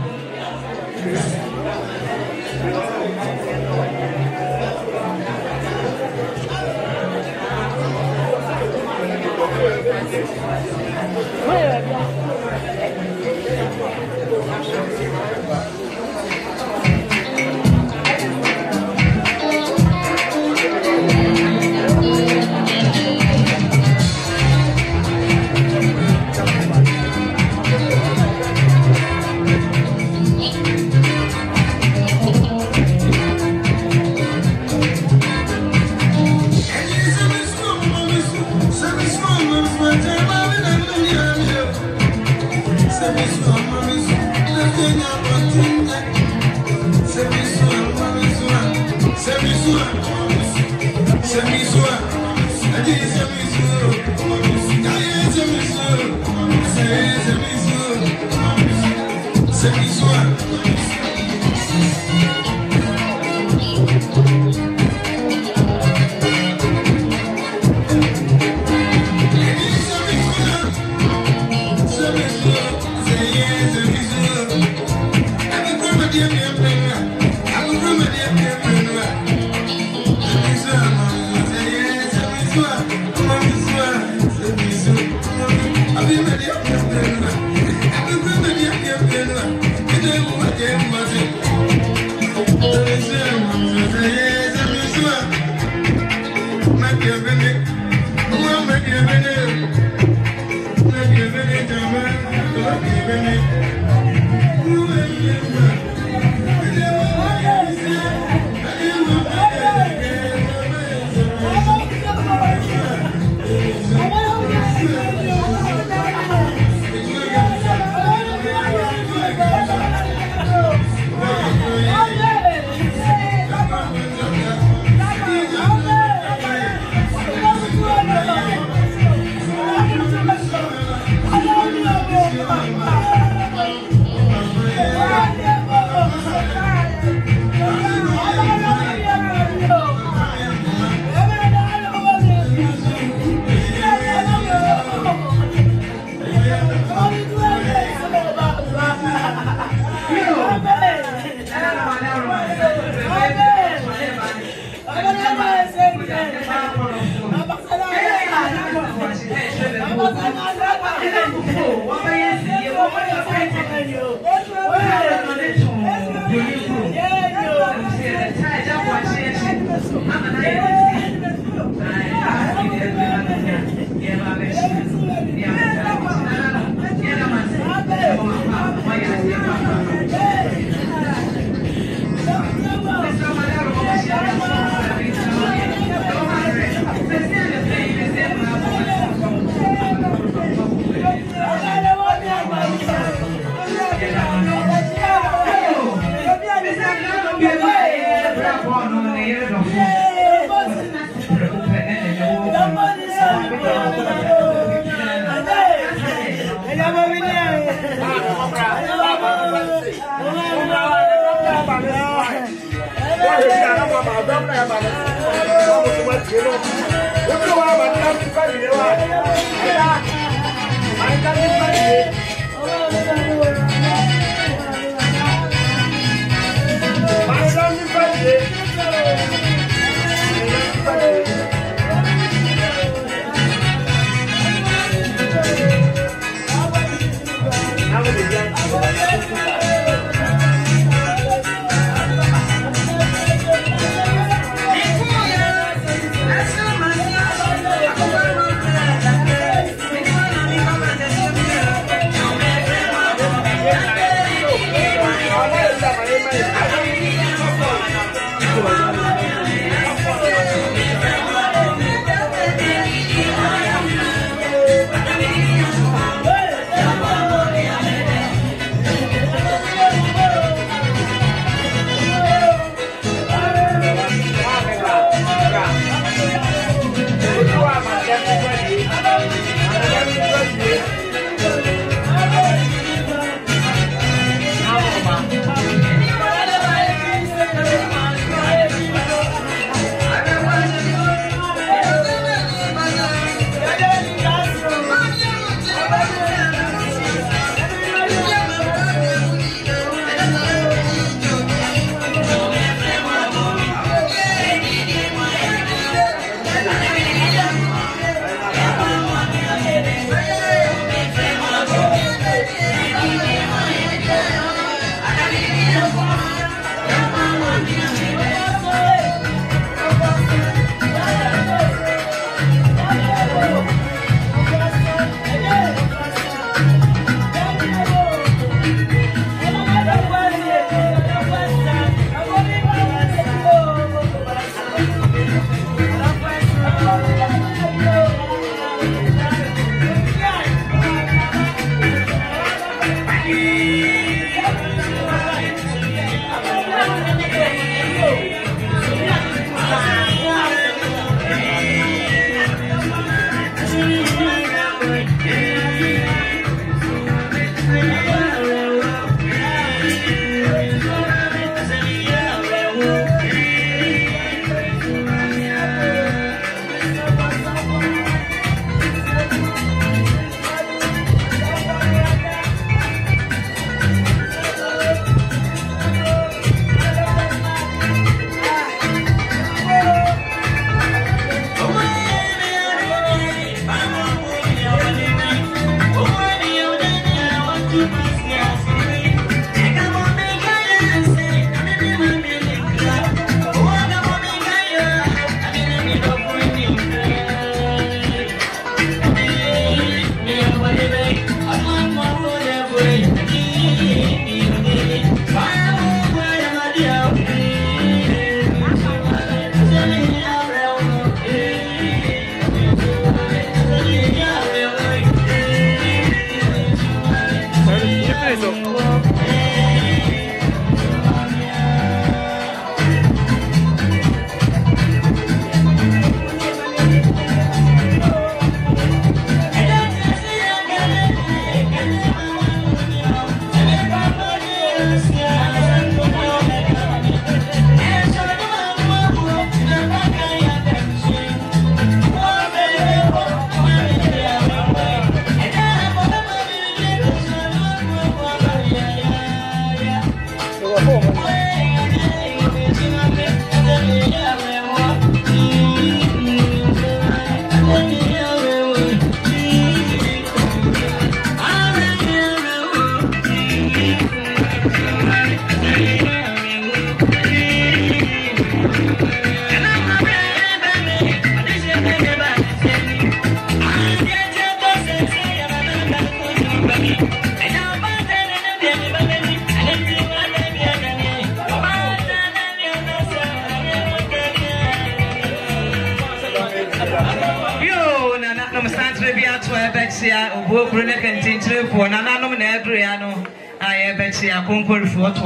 for Nanam and Adriano. I bet you are conquered for what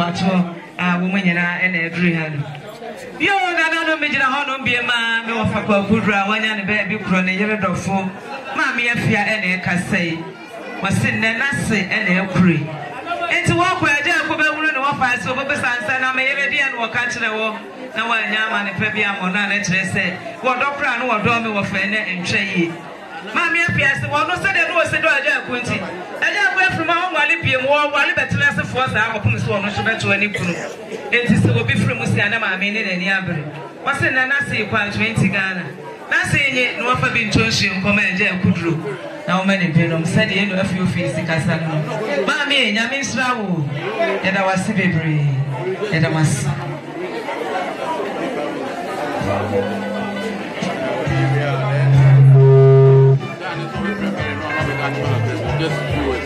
woman and Adrian. You Nanam Major Honor be a man of a Kudra, one and a baby crony, yellow dog for Mammy Afia and a Cassay was in the Nassay and a Cree. And to walk where Jacob wouldn't offer so, but besides, I may already and walk out to the wall. na wanyama ne pa bia mo na kyerɛ sɛ wɔdɔkra no wɔdɔ me wɔfɛ ne ntwɛ yi maame apiase wɔno sɛ de no wɔsɛ dɔ agya akunti agya akun ma wɔwale bie mu wɔwale bɛtena asefoɔ saa akɔpem sɛ wɔno so bɛto ani kunu enti sɛ obi firi mu sia na maame ne n'ani abere wɔsɛ na na se kwa 20 Ghana na se nye no wafa bi ntonhye nkɔma agya akuduro na wɔma ne benom sɛ de yɛno afi ofisi kasa no maame nyame nsira wo yɛda wase bebree yɛda mas just do it.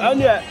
What's up,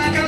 I'm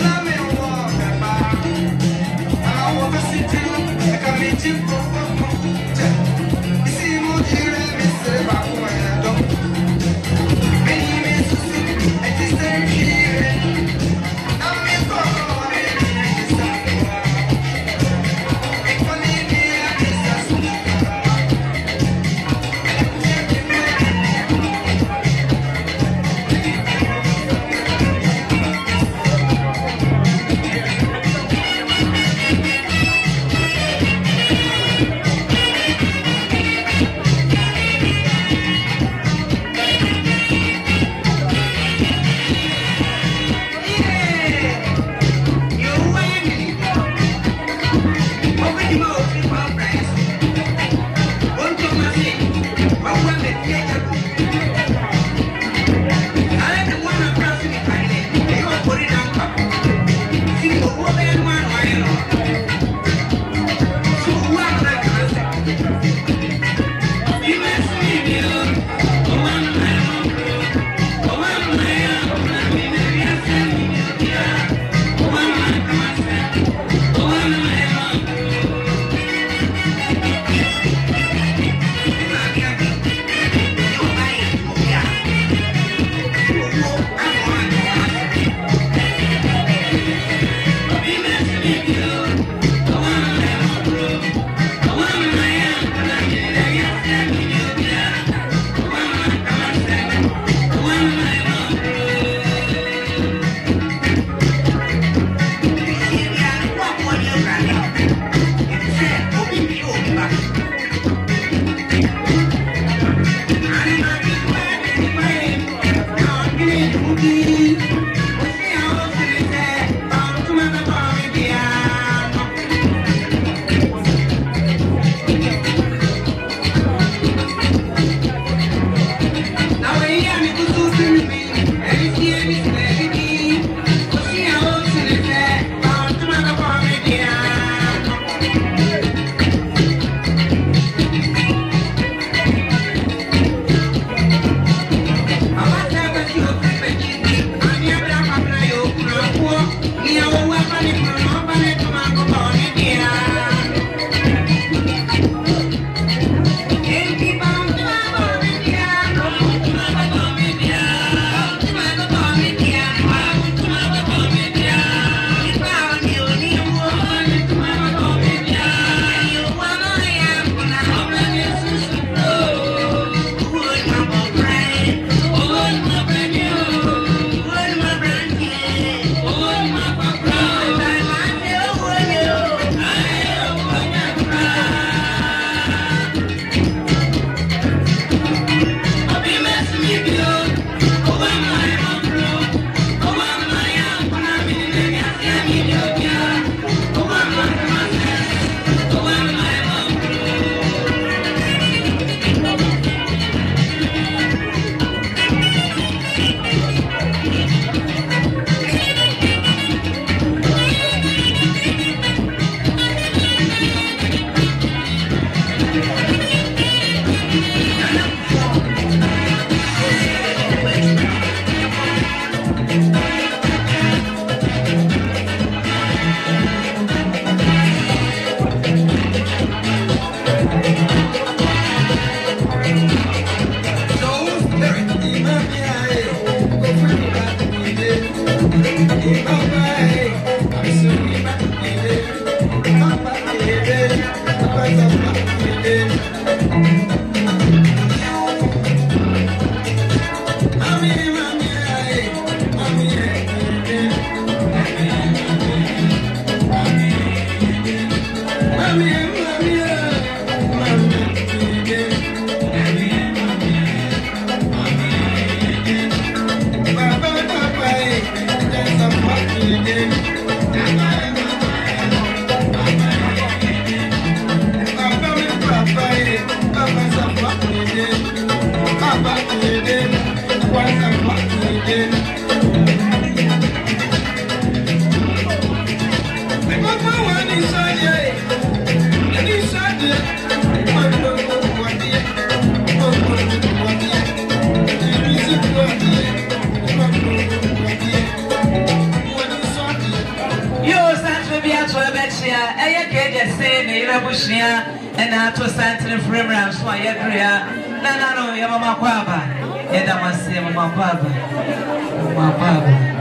And I to stand in the frame around so I agree. No, your mama papa. And I must say, Mama Papa. Mama Papa.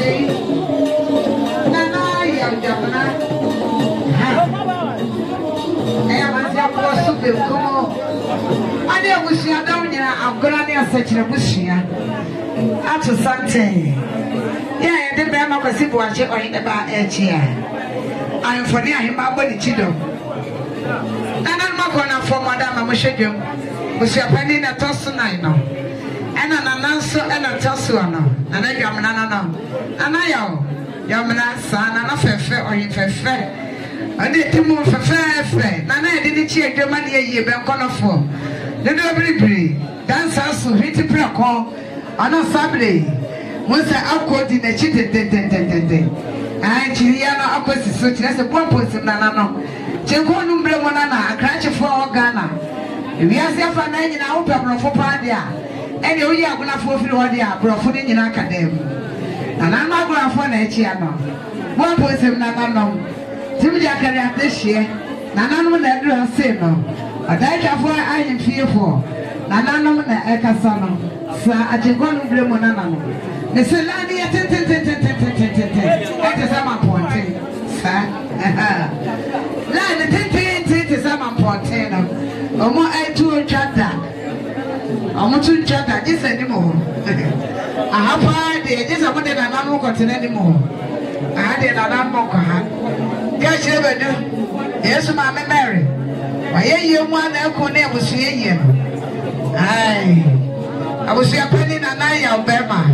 say, Nana, young Jamana. I am as your boss of the Como. I never wish you down here. I'm going to such a bushia. After Sunday. Yeah, the Bama was it watching or in the bar each year. I am for near him about the Chido. And I'm not going to for Madame Moshegium. Was your penny in a toss tonight now? And an answer and a tossuano. And I am nana. And I am Yamana son and a fair or in fair. I did to move for fair. Nana didn't check the money a year back on a phone. The nobody dance house to hit a prayer call on a Saturday. Once I outquote in a cheated and Chiliana opposite such as a purpose of Nana. Checonum Bremonana, a crash for Ghana. We are there for 9 in our problem for Padia. And you are going to fulfill what they are brought in academy. And I'm not going to phone a chiano. One person, Nana. Timothy carry this year. Nana will never have said no. A diet of what I am fearful. Nana no Ekasano. Sir, I can go to Bremonana. Miss Lani attended. That is some important, sir. Land the is some important. Or more I do a chat. I want to chat just anymore. I have heard just I wanted an animal continent anymore. I had an animal. Yes, you ever do. Yes, my Mary. Why, you one Elcone was here. I was here penny and I Alabama.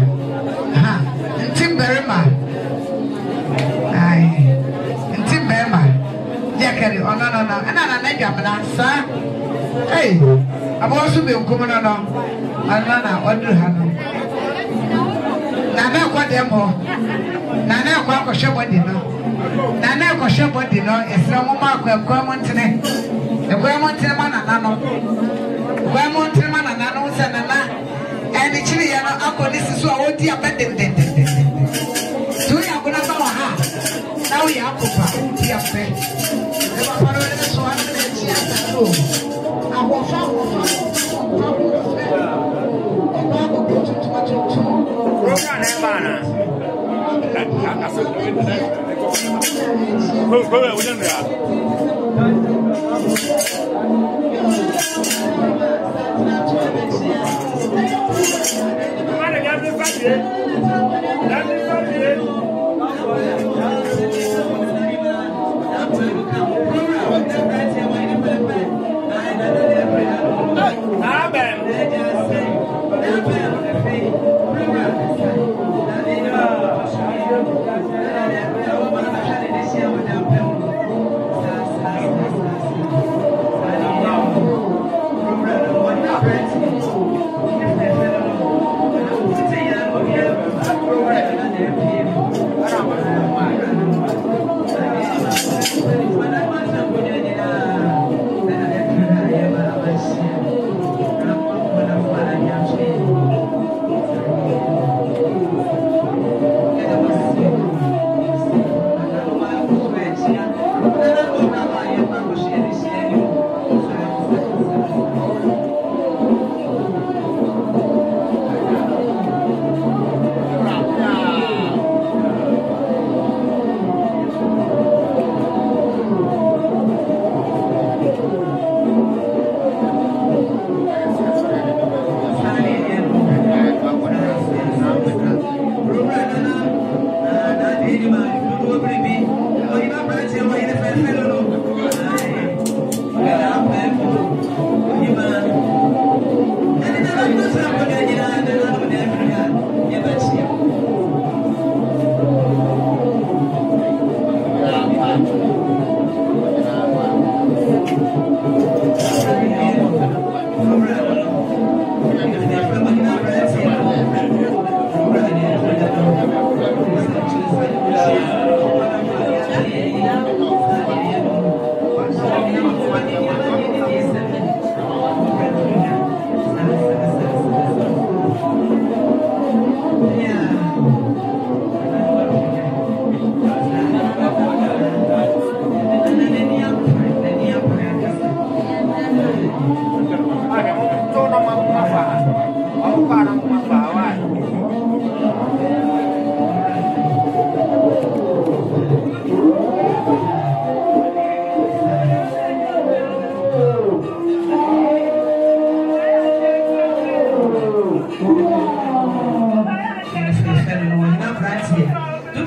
And Timberma. And Timberma. Jackery, oh no, and I'm sir. Hey. I'm also being coming on. Nana, what do you have? Nana, what demo? Nana, what was your body? Nana, what your body? It's no more common today. The Guamon Tilman and Nano. Guamon Tilman and Nano, and the Chilean uncle, this is what you are betting. Do you have another one? Now we have to pay. We are paid. The one is I will follow.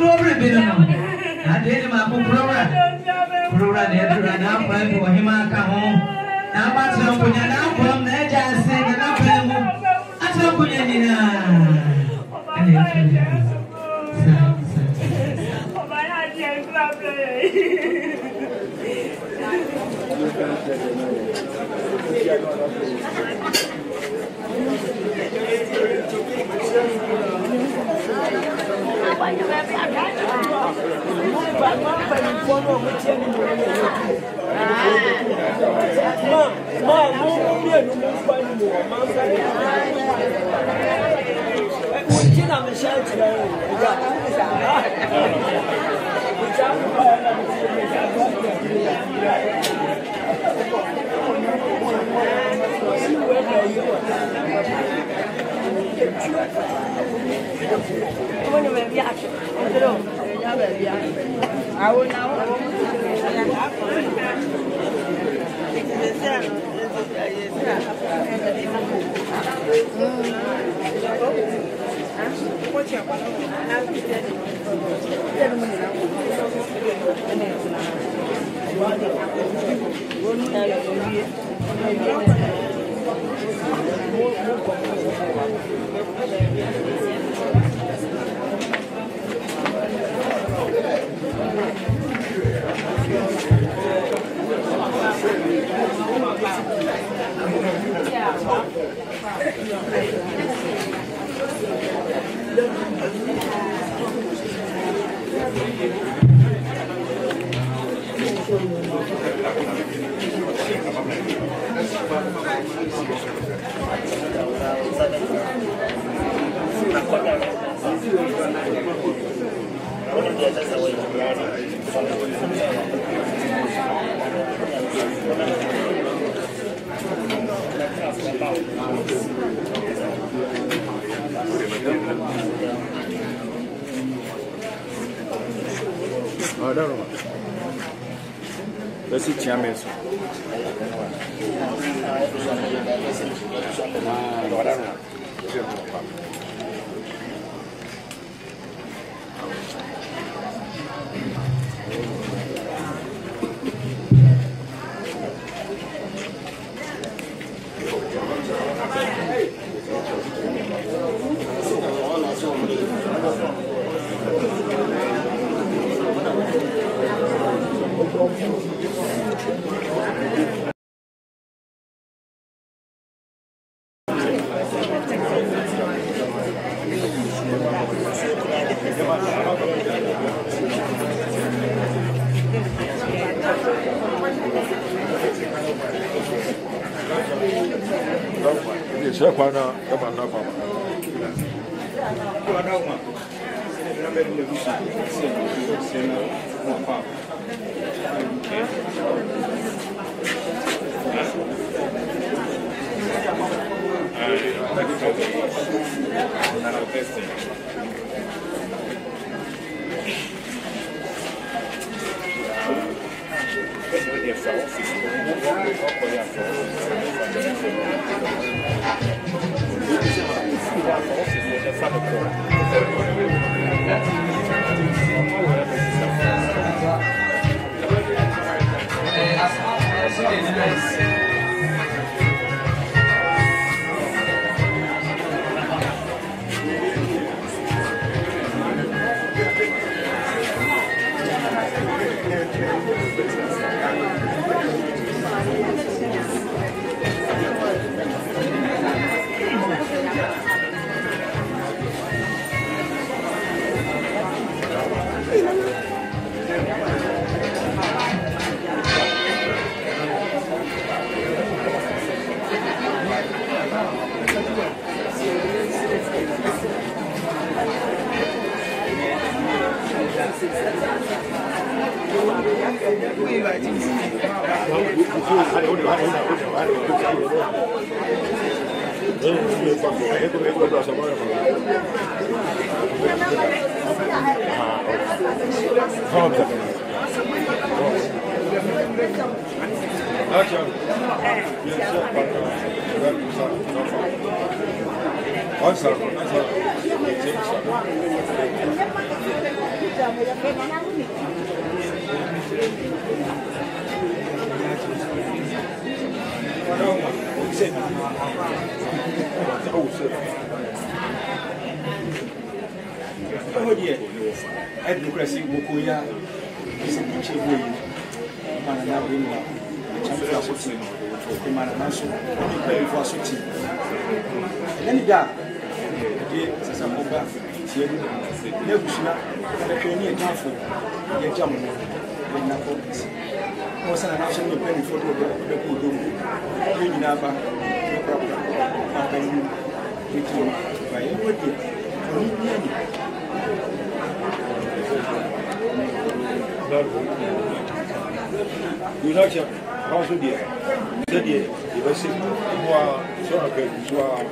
over a bit of money. I did him up on Prora. Prora, the other ran out for him. I come home. Now, what's up when you're now from there? Just saying, and up him. That's up when you're in. Let's see, Chamis. Oh dear, democracy Bukuya is a teacher way. Manana Wimla, Champion City, the Mananaso, very for city. Any da, Samoba, Nebushna, the Korean Council, the German, the Naples. Was an national penny for the Kudu, Naba, no problem. By everybody. You know, also dear, the dear, you will see more so I can swallow.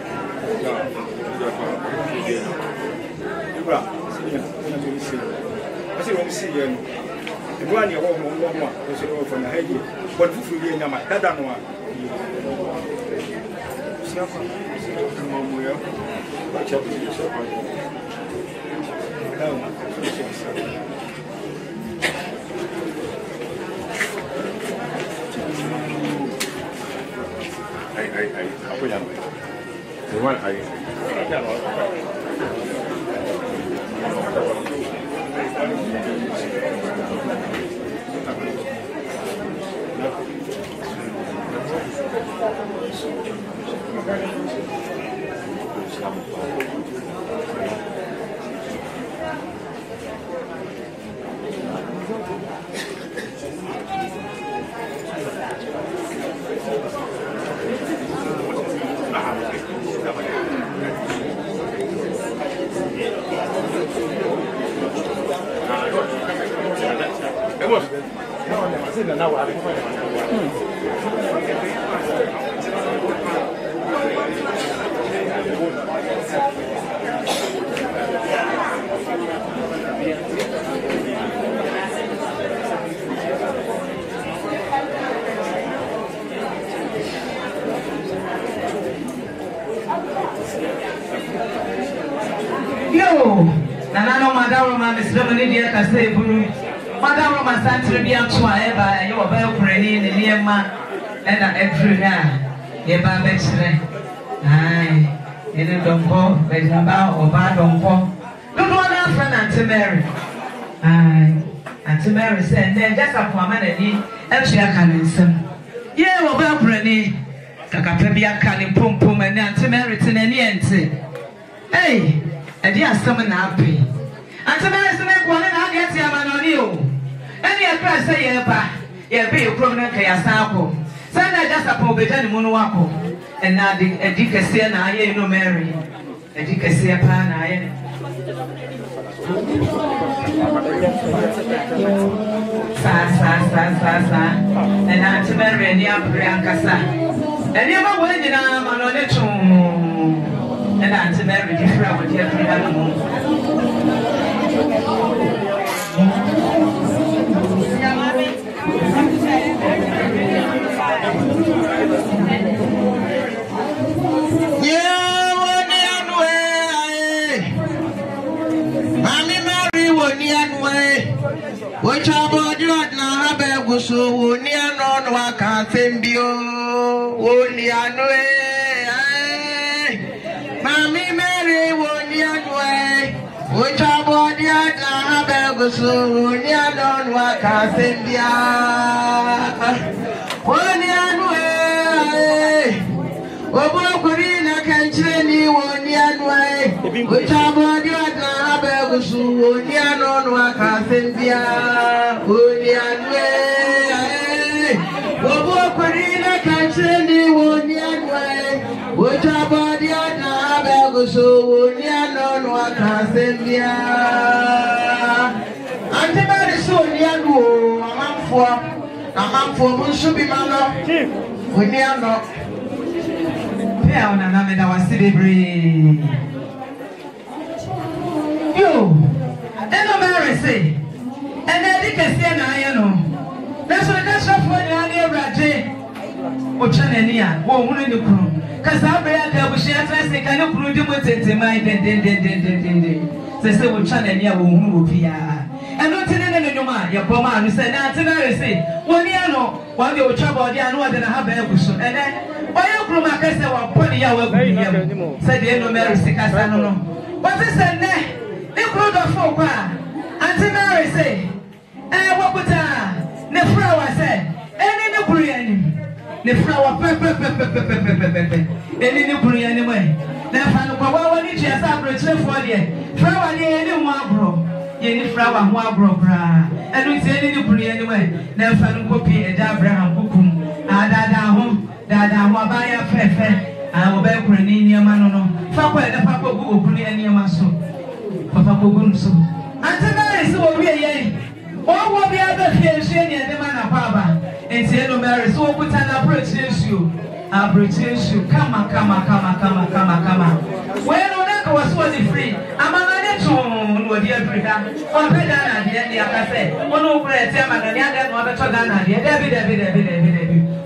I see when you see you, and one year old one, was over the head, but if you get my head on one. Apa yang? Cuma Madam Roma Santri be up to whatever you are very pretty in the near man and every year. Ye Babette. Aye, in a dumbo, Bednaba or Badompo. Don't want our friend Auntie Mary. Aye, Auntie Mary said, then just a poor man and she can listen. Ye were very pretty. Kakapebia can pum pum and Auntie Mary to any end. Hey, and dear summon happy. Auntie Mary said, one and I get your man on you. Any address say ye be a prominent Kayasako. Send I just a pobet Monuaco. And now the Dickasia, I no Mary. A Dickasia pan, I sa. And Auntie Mary and Yabriancasa. And you know when you are on it. And Auntie Mary different with your animal. Which about you at Nahabe so near non Wakathembio, only anyway. Mammy Mary won't yet way. Which about you at Nahabe so near non Wakathembia, only anyway. Obokurina can train you on your way. Which about you at Nahabe so near non Wakathembia, only anyway. Obokurina can train you on your way. Which about you at Nahabe so near non Wakathembia. Auntie Mary so near you, a man for Musubi Mama. We near not. Yeah, on another that was celebrating. You, then no Mary say, and then they can say, I know. That's what that's what when you are Raje or Chanania, or one in the crew. Because I bear there was share classic and no crew with it in my den. They say, well, Chanania won't be. ya poma no say na Mary say woni ano one dey trouble dey anu dey na ha ba eguso ene oyo kroma ka say wa poni ya wa gugu say dey no Mary say kasa no no but say ne kro do fo kwa Auntie Mary say wakuta ne flower say eni ne kuru yanim ne flower pe eni ne kuru yanim na fa no kwa wa ni tia sa abrochire fo de flower ni eni ho abro ye ni flower ho abro bra enu ti eni ne kuru yanim na fa no kopi Eja Abraham kukum dada ho abaya fefe wo ba kuru ni niam no no fa kwa de fa ko gu okuru ni niam so papa ko gu so Auntie Mary so wo wie ye o wo bia be fie hye ni de ma na kwaba enti eno Mary so wo kuta na approach issue kama we no na ko so di free amana ne tun no di afrika on pe da na de ni aka se ono kure ti amana ni aga no be to da na de David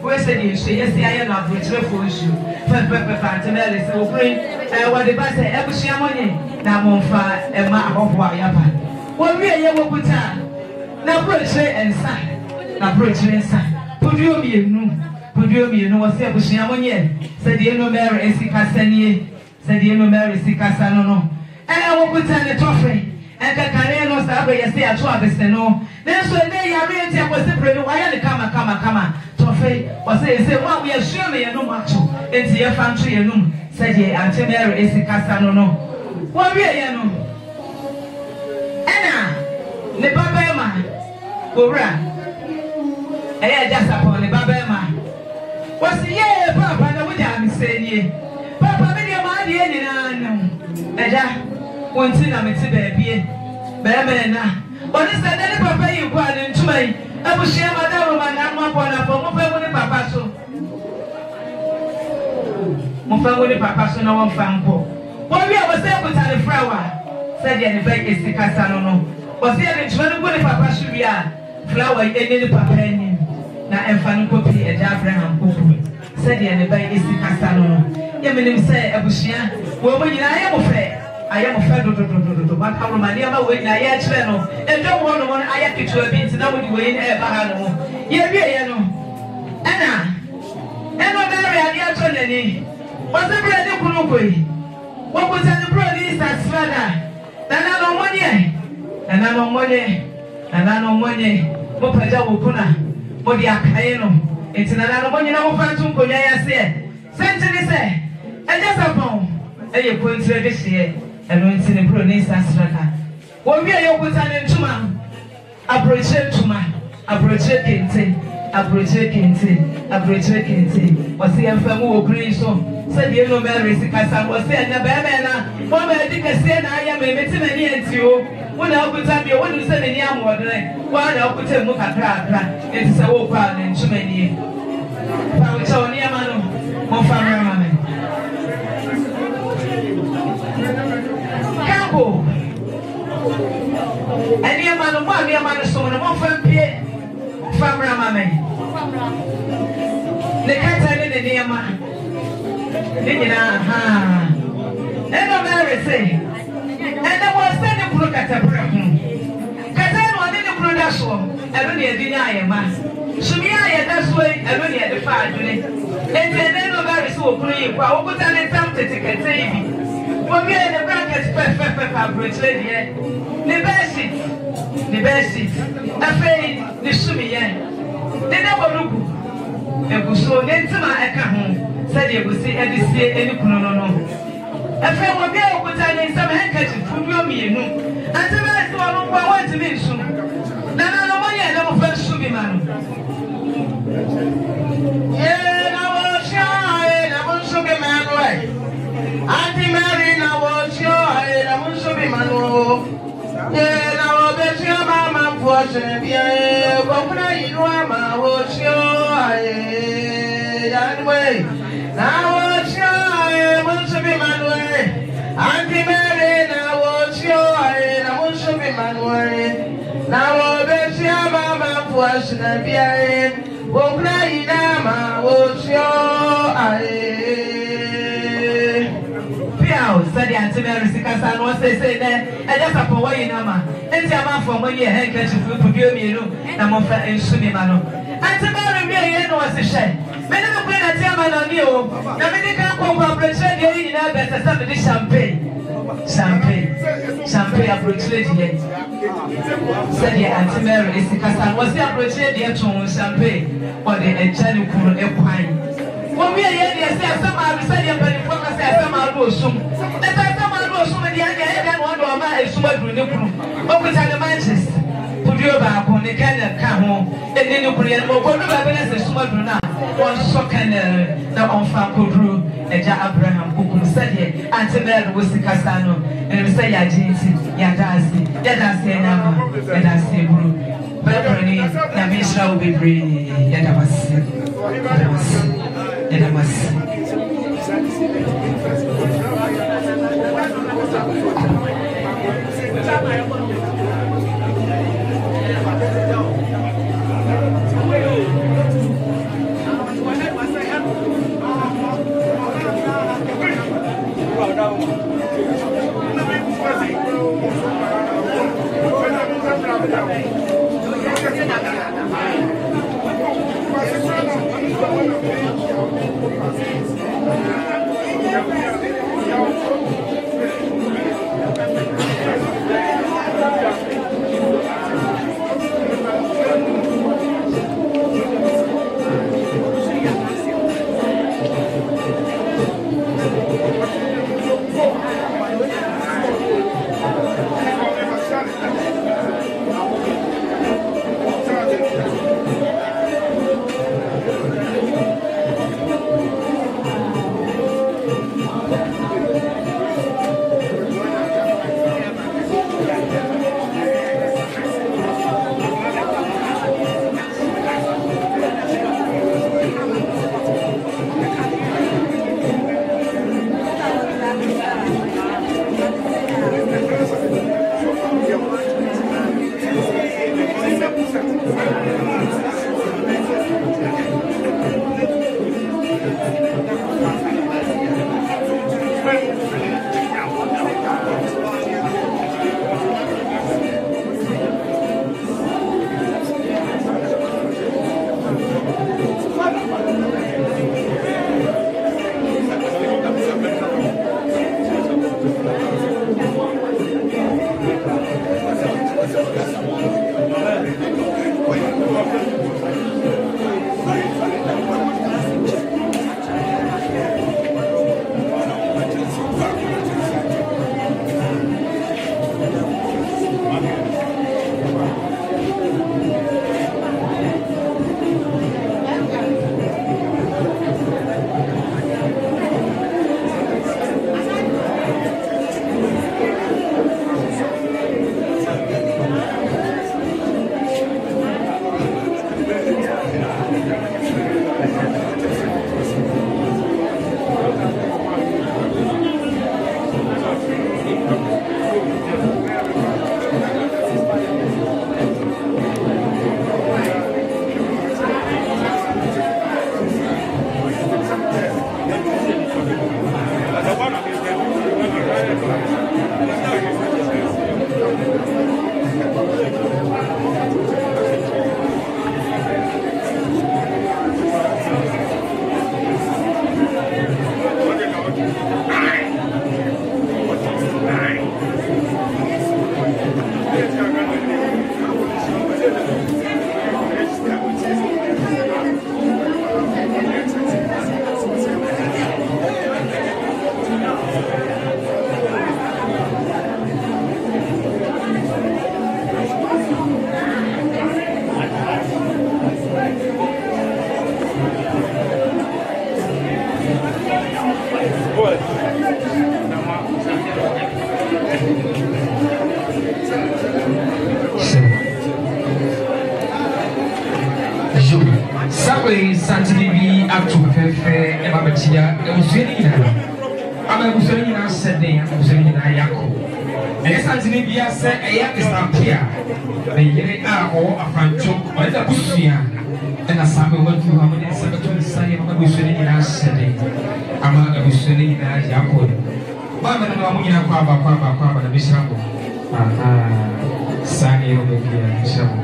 we say di hye yes ya na approach for issue Auntie Mary so wo free what the base e bu hye monye na mo fa e ma akofo ayapa wo wie ye wo kuta na approach ensa Pudio mienu wase abushia monye said the no Mary esikasanie said the no Mary sikasano no wo kuta ne tofe kare no sabe yesi ato abese no nenso ene yare enti akwese pre no waya ne kama tofe wase yesi wa we asua me yenu macho enti ye fanto yenu said the Auntie Mary esikasano no wo wie ye no ena ne baba ma owura just upon the Babema. Was ye, Papa, no, we are saying, Papa, many of my dear, Eja, one thing I'm a baby, Bamena. What is that? Any Papa you got into me? I will share my dad and I'm one of them, Papa. So, Mufamily Papa, so no one found. What we was able to the flower, said the bank is the Casano. Was there a 20 Papa should be flower in the Papa? Na emfanu kopi Eja Abraham kuku said ya ne bai esi kasa no ye menim say abushia wo mo nyina aye mo fe do ba ka ma ne ma wo nyina ye kire no edo wo no aye kitu abi nti na wo di wo yin e ba ha no ye wie ye no eno Mary ade ato nani wo se bre de kunu koi wo ko se ne bro ni sasfada na no monye mo paja wo kuna Modi akaye no enti na no nyina wo fantu nkonya ya se sentini se eja sapon eye pontire de hye eno enti ne pro ne sasraka wo wie ye okuta ne ntuma abroche kente wasi emfamu wo kuri so se die no Mary sikasa wasi na be na wo ma dikase na aya me meti na ni enti o wona okuta bi wona se ni amodre wa na okuta mu kakra enti se wo kwa ne ntuma ni pa wo cho ni amano mo fa mama me kambo ani amano mo ani amano so mo fa mpie fa mama me ne kata ne ne ama ne nyina ha eno Mary say eno was say ne kuro kata bra kata no ne kuro da so eno ne edi nya aye ma sumi aye da so eno ne edi fa adwene ente ne no Mary so kuro yi kwa okuta ne tam tetekete ibi wo mi ne bracket pe abrochile die ne bedsheet afei ne sumi ye ne na borugu eguso ne ntima eka ho said egusi edisie eni kuno no efe wo bia okuta ne nsam hankachi fuduo mienu antema ese wo no kwa wanti me nsu na no moye na mo fa nsu bi ma no na wo shae na mo nsu bi ma no Auntie Mary na wo shae na mo nsu bi ma no na wo be tia mama fuose bia ko kuna inu ama wo shae anyway now watch your must be manual Auntie Mary now watch your must be manual now bet your mama was na bia wo na ina ma watch your Piao said Auntie Mary sikasa no say there e just upon why ina ma enti amafo mo ye handkerchief pudio mienu na mo fa ensu mi ma no ante ba rewie ye no wasehye me ne ko na tia ma no ni o na me de kan ko approach de yi na be sa me de champagne approach de ye said ye ante Mary is kasa was the approach de ye to champagne or the ejani kuro e kwan wo mi ye de say asama bi said ye bani fo ka say asama do osum e ta asama do osum de anya e da no do ma esum aduru ne kuro o ko ta the Manchester pudio ba ko ne kan ka ho e ne ne kuro ye mo ko do ba be na say esum aduru na won so kan na on fa kodru eja Abraham kukum said ye ante Mary wo sikasa no e say ya jinti ya dasi na ma ya dasi buru Bebrani na misra will be free. Yadamas. Sakwe Santini Actu Fefe Emabatia, Musina. I'm a Musina Sede, Musina Yako. And Santini Bia said a yak is not here. The Yere are all a Francho, or the Busia. And a Samuel went to Hamid and Sabaton Sai of Musina Sede. Among the Musina Yako. Mamma Mamma Kwaba, the Bishambo. Sani Robekia, Shamu.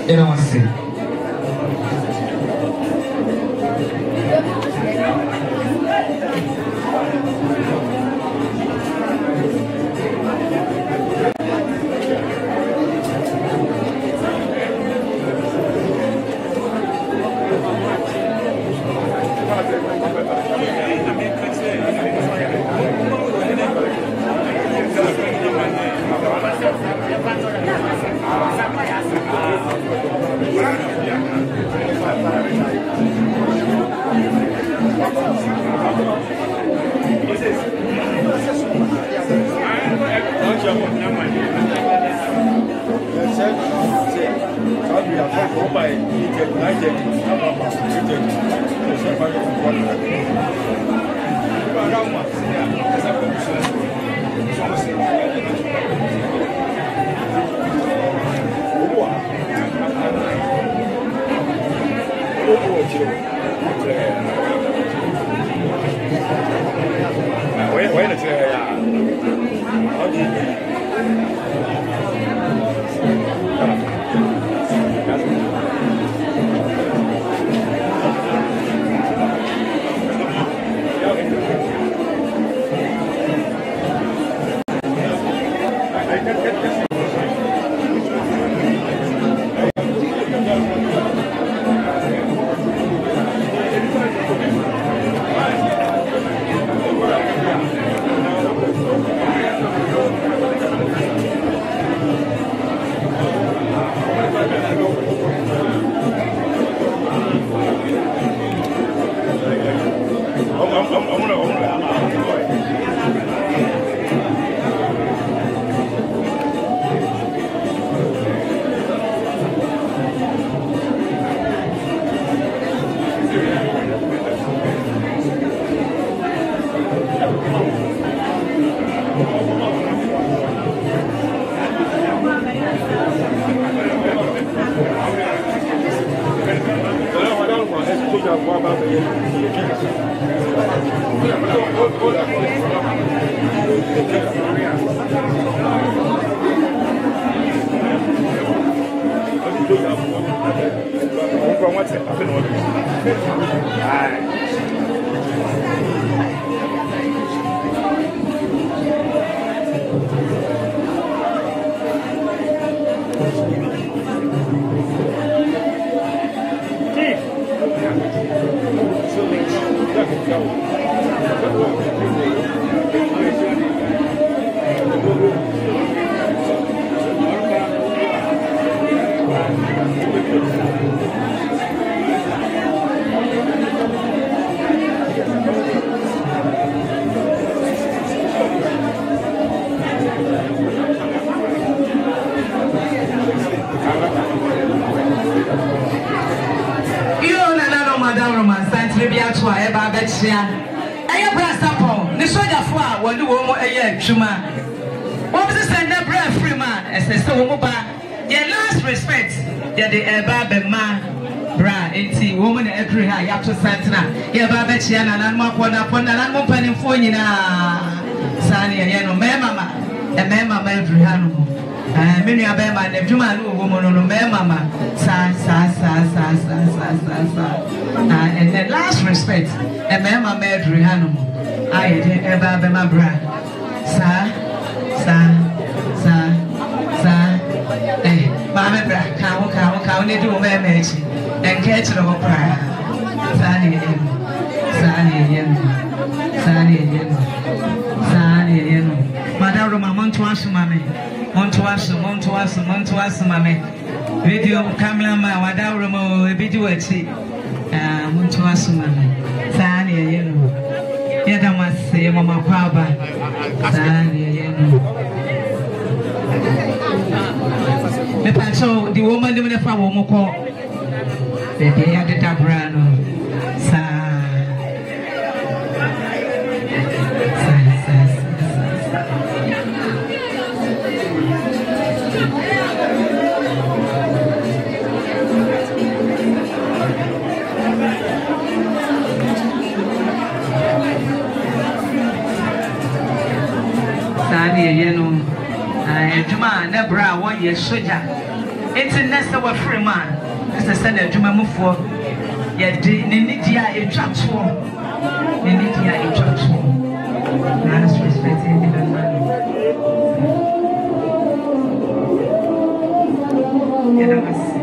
And I want to say, and the last respect, a member made Rihanna. I did ever my brand. Sir, Mamma Bra, cow, they do a marriage and catch it over prayer. Sunny, Madame, I want to ask mammy. Want to ask mammy. Video camera, Madame, video at sea. Want to ask mammy. Sunny, yet I must say, Mamma Papa. Sunny, so the woman doing a flower more call. Baby, I did a brand. Sani, you know, Juma, yɛ soja eti nɛsɛ wɔ free man ɛsɛ sɛ na adwumamufoɔ yɛde ne nidi a etwa toɔ ne nidi a etwa toɔ na anas respecting the man yɛda masi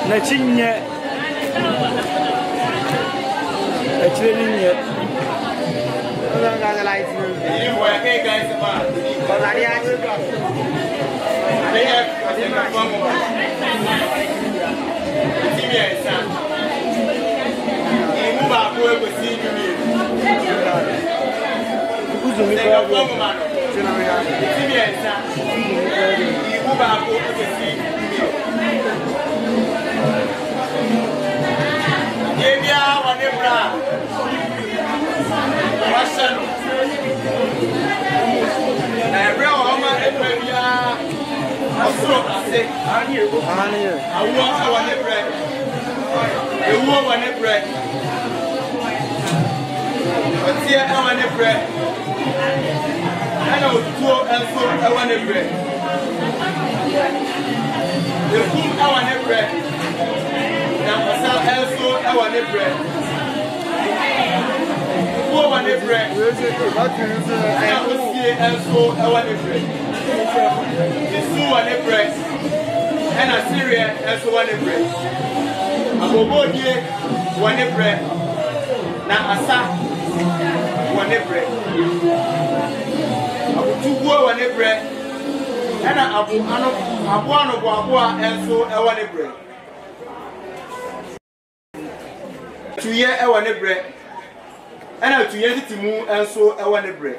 na chinye actually nye orang ada lain ini buat kayak guys apa kalau dia ada kamu ini biasa ini mubah aku bersih ini uzumi kamu mana ini biasa ini mubah aku bersih Dia wanebra Russian na ebra oma ebra osoro ase awo wanebra ewo wanebra otie wanebra ana otuo enso wanebra ekum wanebra na pasa enso wanebra Who want to break? I will see and so I want to break. The Sioux want to break. And a Syria and so want to break. A Bobodia want to break. Now Asa want to break. A Tubu want to break. And a Abuano Boa and so I want to break. 2 years I want to break. And I to yet to move and so I want to break.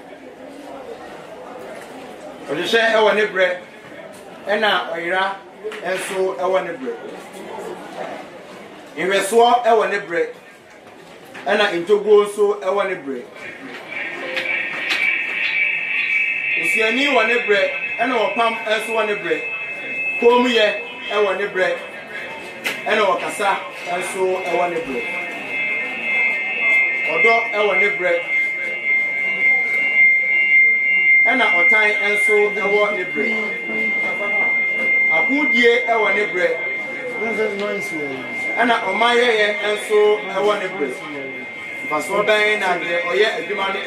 Or the share I want to break. And now I and so I want to break. In Reswa I want to break. And I into go so I want to break. If you need one to break, and our pump and so want to break. Come here, I want to break. And our Casa and so I want to break. Odo ewo ne bread ena otan enso ewo ne bread akudie ewo ne bread ena omayeye enso ewo ne bread faso dan na de oye adwuma no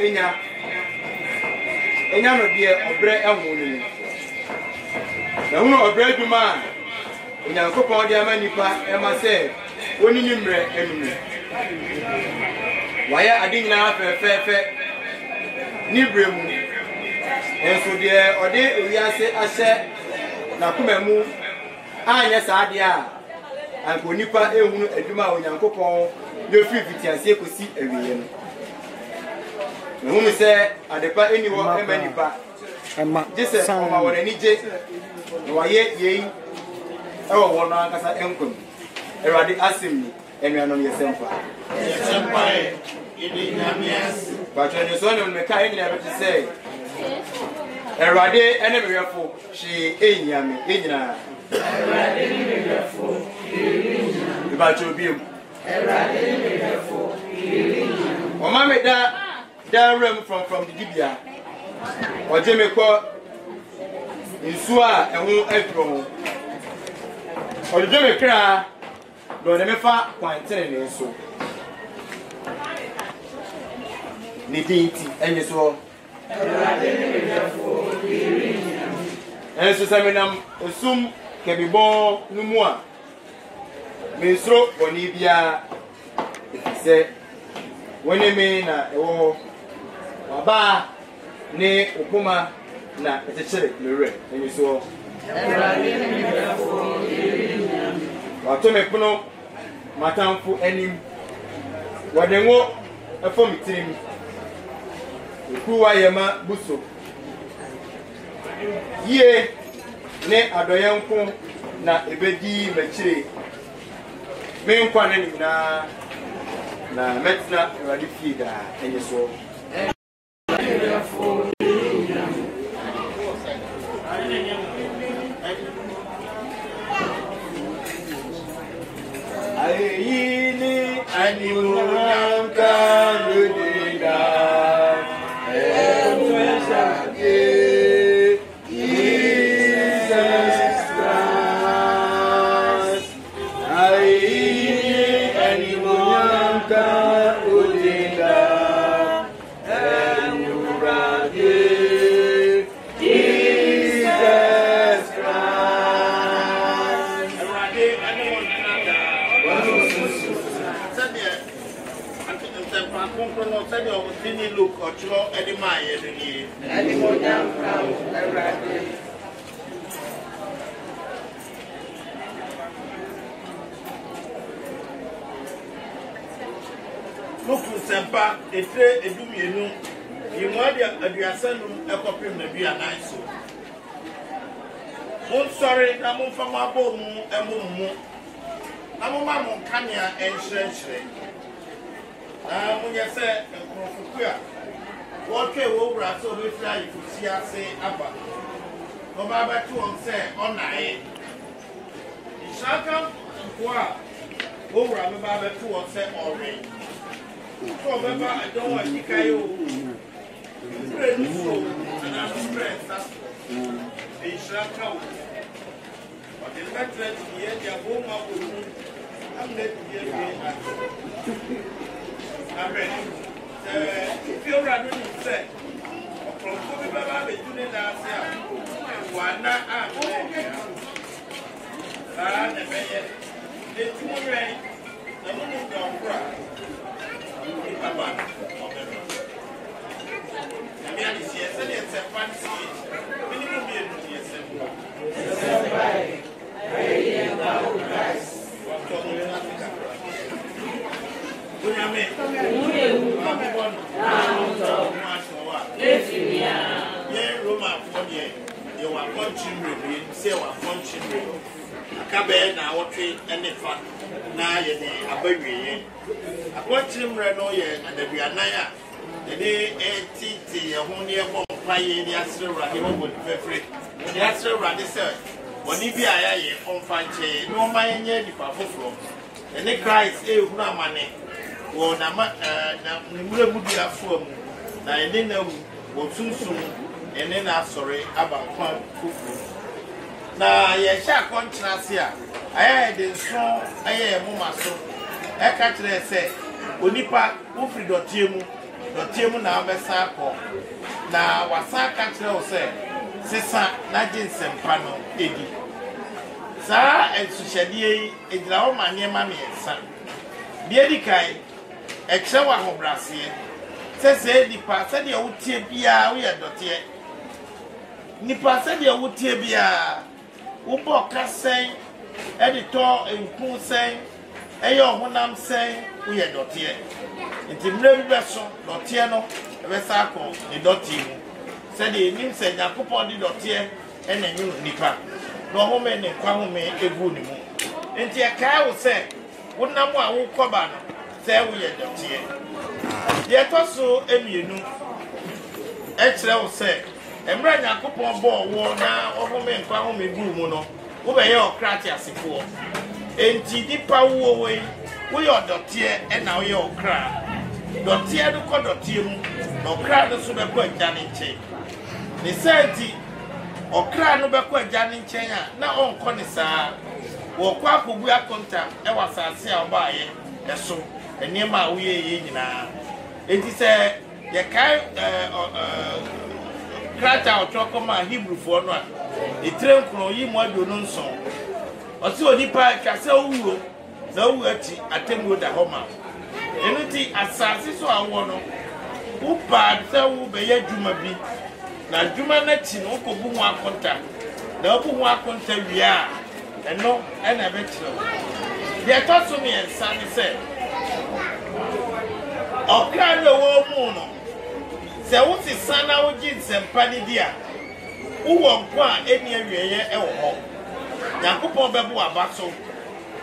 enya no de obre enwo ni na hunu obre adwuma onyankopon de amanipa ema se woni ni mre enumi Waya adin na fe ni bremu enso de ode owiase ahye na komemu anya saade a anko nipa ehunu adwuma onyankopon le free fitiase ekosi awiye no ehunu se adepa eniwo emanipa ema jese oma wona ni je no waye yei ewo wono ankasa enkom erade asemni enuanom yesempa but when you saw them, the kind never to say, a rade enemy for she ain't yammy, about your view. Or mammy that room from the Gibia or Jimmy Court in Sua and won't April or the Jimmy Cra, though they may far quite telling so. Nidinti enye so enso seminam esum kebibon numu a mesro boni bia se woni me na ewo waba ne okuma na etechere mere enye so wato me kuno matamfu enim wadenwo efom tirim Kuwa yema buso Ye ne adoyanko na ebedi mechire me nkwa na ni na metina radi fida enye so ayini animuranka ludida Concron or said of Tini look or Chlo Eddie Maya. Look to Sempa, a trade, a doom, you want your son a copy of the beer nice. I'm sorry, I'm from my bone and moon. I'm a mamma Kanya and Shrenshley. When you say, what came over us so we fly if you see us say, Abba. No matter two on say, on night. It shall come over a Baba two on say, already. Remember, I don't want to carry you. And I'm stressed. It shall come. But in that way, the home of the moon, I'm let you I'm ready. If you're running, you say, from Kobe Baba, the Julian ourselves, one not I'm the two rain, the moon is gone cry. Papa, I mean, it's yes, a fancy. Minimum be a yes. Roma for you are punching, say, we're punching. Cabe now, what trade any fun. Now, you're a baby. I watch him Renoye and the Bianaya. The day 80, a 1 year bomb flying the Astra, he won't be free. The Astra ran this earth. When he be a on Fanche, no mind yet if I flow. And they cries, eh, money. Or Namura would be a form. Now, I didn't know what soon, and then I'm sorry about one cuckoo. Now, I shall conscience here. I had in strong, I am Mumaso. I can't say, Unipa, Ufri Dotimu now, Bessako. Now, Wasa can't say, Sessa, Najin Sempano, Eddie. Sir, and Sushadi, a drama near Mammy and son. Biedikai, a shower of Brassier. Says Nipa, said your wood tear beer, we are Dotier. Nipa said your wood tear beer. Uboka saying, editor in Kun saying, Ayo, when I'm saying, we are Dotier. It's a very vessel, Dotiano, a Vessaco, the Dotimu. Said the name said, Yakupo the Dotier, and a new Nipa. No woman and Kwame a good moon. And the car will say, what number will Cobana? Say we are Dotier. Yet also, Emu, Extra will say, and Brand Yakupo ball war now, or woman Kwame Gumono, over your cratty as before. And Tidipa away, we are Dotier and now your cry. Dotier do call Dotium, no crowd of super quick Janning chain. The Santi or crowd no backward Janning chain, now on Conissa, or Quapu we are contact, I was a sale by it, so, and near my way in now. It is a Crata or Chocoma Hebrew for one. The train from you more do non song. Or so Nipa Castle, no words attend with the Homa. Anything assassin so I want who bad so be a Jumabi. Now Jumanet no Kubuma contact. The Opuma contact we are, and no, and I bet you. They taught to me and Sandy said, "O cry the war moon." Say what is Sana would give some panny dear. Who won't go any area or home. Yakupo Bebu Abaso.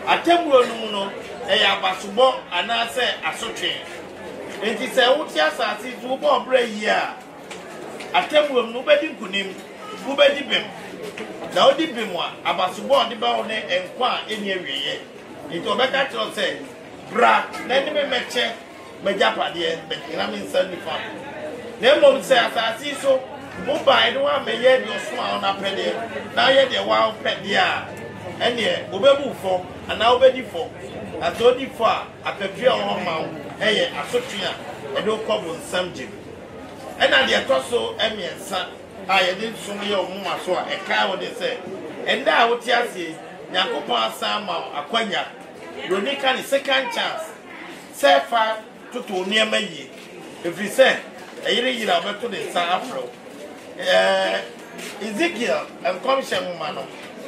A temple no, a Abasubo, and I say a soche. It is a Utias as it will go break here. A temple nobody could name, nobody bim. Now the bimwa, Abasubo, the Baone, and Qua any area. It will better to say, Bra, let me make check, Majapa dear, but I'm in 75. Nemo say as I see so, Mumbai no one may hear your smile on a penny. Now yet the wild pet dear. And yet, Obebu for, and now ready for. As only far, I prepare on mount, a Sotria, and no common some Jim. And I dear Tosso, Emmy and son, I didn't soon your Mumma so a cow they say. And now what you say, Yakupa Sama, Aquania, Ronica is second chance. Say 5 toto nneɛma yie ɛfiri sɛ ɛyere yiri a ɔbɛto ne nsa afrɛ Ezekiel nkɔmhyɛ nwoma no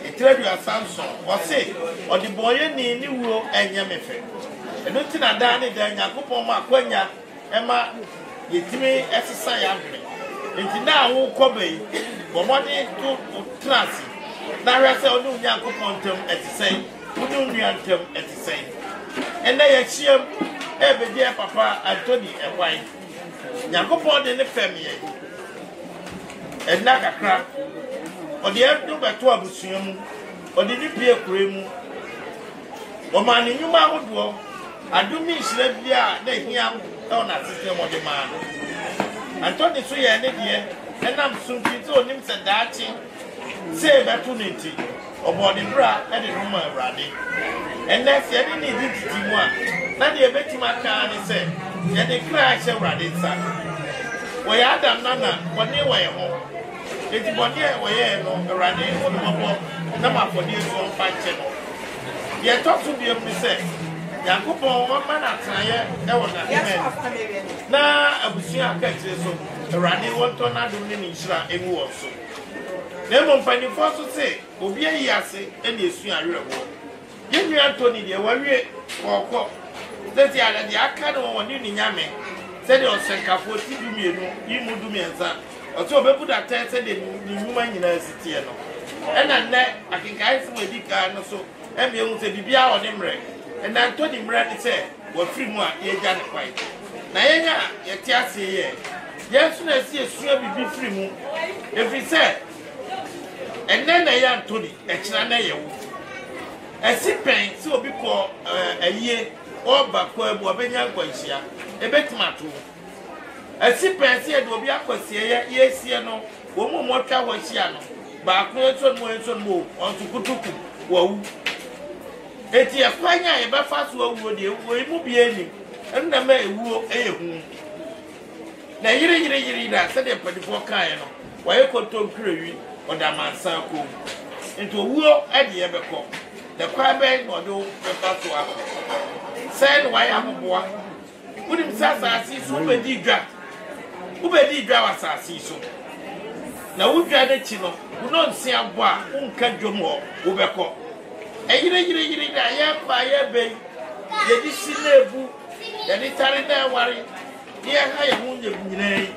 ɛtiri Samson wɔse ɔde bɔnyɛni ne wuo ɛnyɛ me fɛ ɛno nti na daa ne daa Nyankopɔn ma akwanya ɛma yɛtumi ɛsesa yɛ adwene nti na awo kɔba yi bɔmmɔden to trase na hwɛ sɛ ɔne Nyankopɔn ntam ɛte sɛn ɔne nnua ntam ɛte sɛn ɛnɛ yɛhyiam ɛbɛdi papa Anthony ɛwan Nyankopɔn de ne fɛm yɛ ɛnna kakra ɔde ɛdo bɛto abusua mu ɔde ne pie kure mu ɔma ne nnwuma ahodoɔ adumi nhyira bi a na ehia ɛwɔ n'asese wɔde maa no Anthony so yɛ ne deɛ ɛnam sunfi sɛ onim sɛ daakye sɛ ɛbɛto ne nti ɔbɔ ne bra ɛde no ma Awurade ɛnɛ sɛ yɛde ne di titi mu a na deɛ ɛbɛtumi aka ne sɛ yɛde kra ahyɛ Awurade nsa wɔyɛ Adam nana wɔne wɔyɛ ho eti bɔne a wɔyɛ no Awurade wɔde bɔbɔ na ma afɔdeɛ so ɔmfa nkyɛ no deɛ ɛtɔ so deɛ mu sɛ Nyankopɔn wɔma no atenaeɛ ɛwɔ n'aheman na abusua aka akyire so Awurade wɔntɔ n'adom ne ne nhyira ɛngu wɔn so na mmom mpanimfoɔ so sɛ obi ayi ase ɛna esua awerɛhoɔ yɛnua Anthony deɛ wɔawie wɔɔkɔ sɛti ada deɛ aka no wɔne ne nyame sɛdeɛ ɔsɛnkafoɔ ti dumienu yi mu dumiɛnsa ɔsɛ ɔbɛbu datɛ sɛdeɛ ne nnwuma nyinaa si teɛ no ɛna nnɛ akenkaeɛfo mu adi kaa no so ɛmmeɛhu sɛ biribiara ɔne mmerɛ ɛna Anthony mmerɛ ne sɛ wɔafiri mu a yɛgya ne kwan na yɛn a yɛte aseɛ yɛ yɛn nso na ɛsi esua biribi firi mu ɛfiri sɛ ɛnɛ na ɛyɛ Anthony ɛkyina na ɛyɛ wo ɛsi pɛn sɛ obi kɔ ayie ɔba kɔ abu ɔbɛnya nkwanhyia ɛbɛtumi ato ɛsi pɛn sɛ yɛde obi akɔsie yɛsie no wɔn mu mɔtwa hɔ hyia no baako nso mu ɔnso kutuku wɔwu eti ɛkwan a yɛbɛfa so awuo deɛ wɔn mu bi anim ɛno na ma ewuo ɛyɛ hu na yiri da sɛdeɛ mpanyinfoɔ kaeɛ no wɔyɛ kɔntɔnkurawi ɔda amansan kɔn nti owuo ɛde yɛbɛkɔ na kwan bɛyɛ na ɔde bɛfa so akɔ sɛn na wɔayɛ aboboa wonim sɛ asase so wobɛdi dwa wɔ asase so na wodwa n'akyi no wono nse abɔ a wonka dwom hɔ wobɛkɔ ɛyiri da yɛmpa yɛbɛn yɛde si na ebu yɛde tare na ɛware ne yɛha yɛn ho nyinaa yi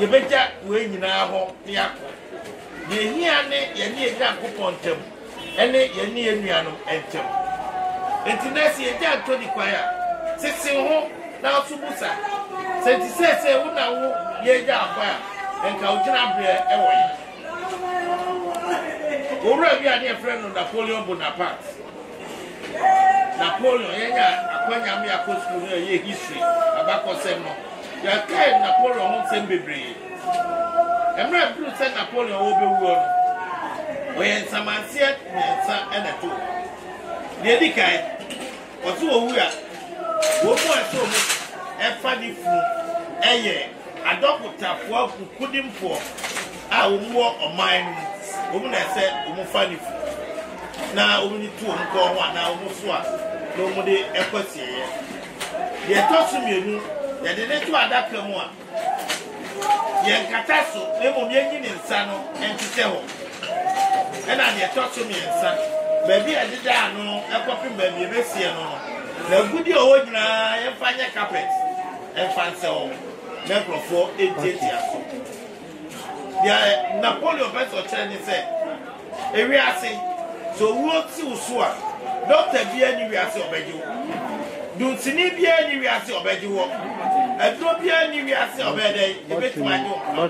yɛbɛgya wei nyinaa hɔ ne yɛakɔ yɛhia ne yɛne yɛgya akopɔ ntam ɛne yɛne yɛnuanom ntam enti na si yɛgya Anthony kwan a sese ho na ɔso busa sɛ nti sɛ wo na wo yɛgya akwa a nka wogyina berɛ ɛwɔ yi owura bi a ne yɛfrɛ no Napoleon Bonaparte Napoleon yɛnya akwanya me akɔ sukuu no ɛyɛ history abakɔsɛm no yɛkae Napoleon ho nsɛm bebree ɛmmerɛ duru sɛ Napoleon wɔbɛwuo no ɔyɛ nsamanseɛ mmiɛnsa ɛna to deɛ di kae ɔso wɔwu a wɔmu ɛsɛ ɔmu ɛfa ne funu ɛyɛ adɔkotafoɔ nkudimfoɔ a wɔmuwɔ ɔman no mu wɔmu na ɛsɛ wɔmu fa ne funu na wɔmu ne tu wɔmu kɔn ho anaa wɔmu so a na wɔmu de ɛkɔ sieɛ deɛ ɛtɔ so mmienu yɛde ne to adaka mu a yɛnkata so na mmom yɛnyi ne nsa no ɛntesɛ hɔ ɛna deɛ ɛtɔ so mmiɛnsa baabi a ɛdeda ano ɛkɔpem baabi ɛbɛsie no no na agudi a ɔwɔ nyinaa yɛmfa nyɛ carpet ɛmfa nsɛ hɔ na nkurɔfoɔ ɛtiatia so deɛ Napoleon pɛ sɛ ɔkyerɛ ne sɛ ewiase sɛ owuo si wo so a dɔkta biara ne wiase ɔbɛgye wo dunsini biara ne wiase ɔbɛgye wɔ aduro biara ne wiase ɔbɛyɛ dɛ ebɛtumi agye wo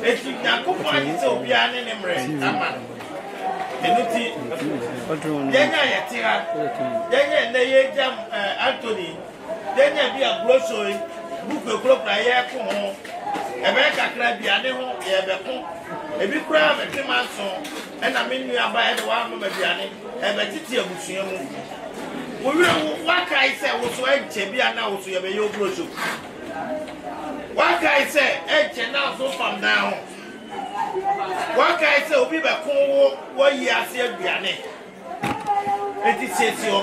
eti Nyankopɔn agye sɛ obiara ne ne mmerɛ ama no ɛno ti yɛnya yɛte ha yɛnya nnɛ yɛgyam Anthony yɛnya bi a brosoi buku ekurokura yɛko ho ɛbɛyɛ kakra aduane ho yɛbɛko ebi koraa bɛte ma nso ɛna me nua ba ɛde wɔama ma aduane ɛbɛtete abusua mu wowura wo wakae sɛ wo so ɛnkyɛ bi a na wo so yɛbɛyɛ obroso wakae sɛ ɛnkyɛ na so fam dan ho wakae sɛ obi bɛko wo wɔyi ase aduane ɛti siesie ho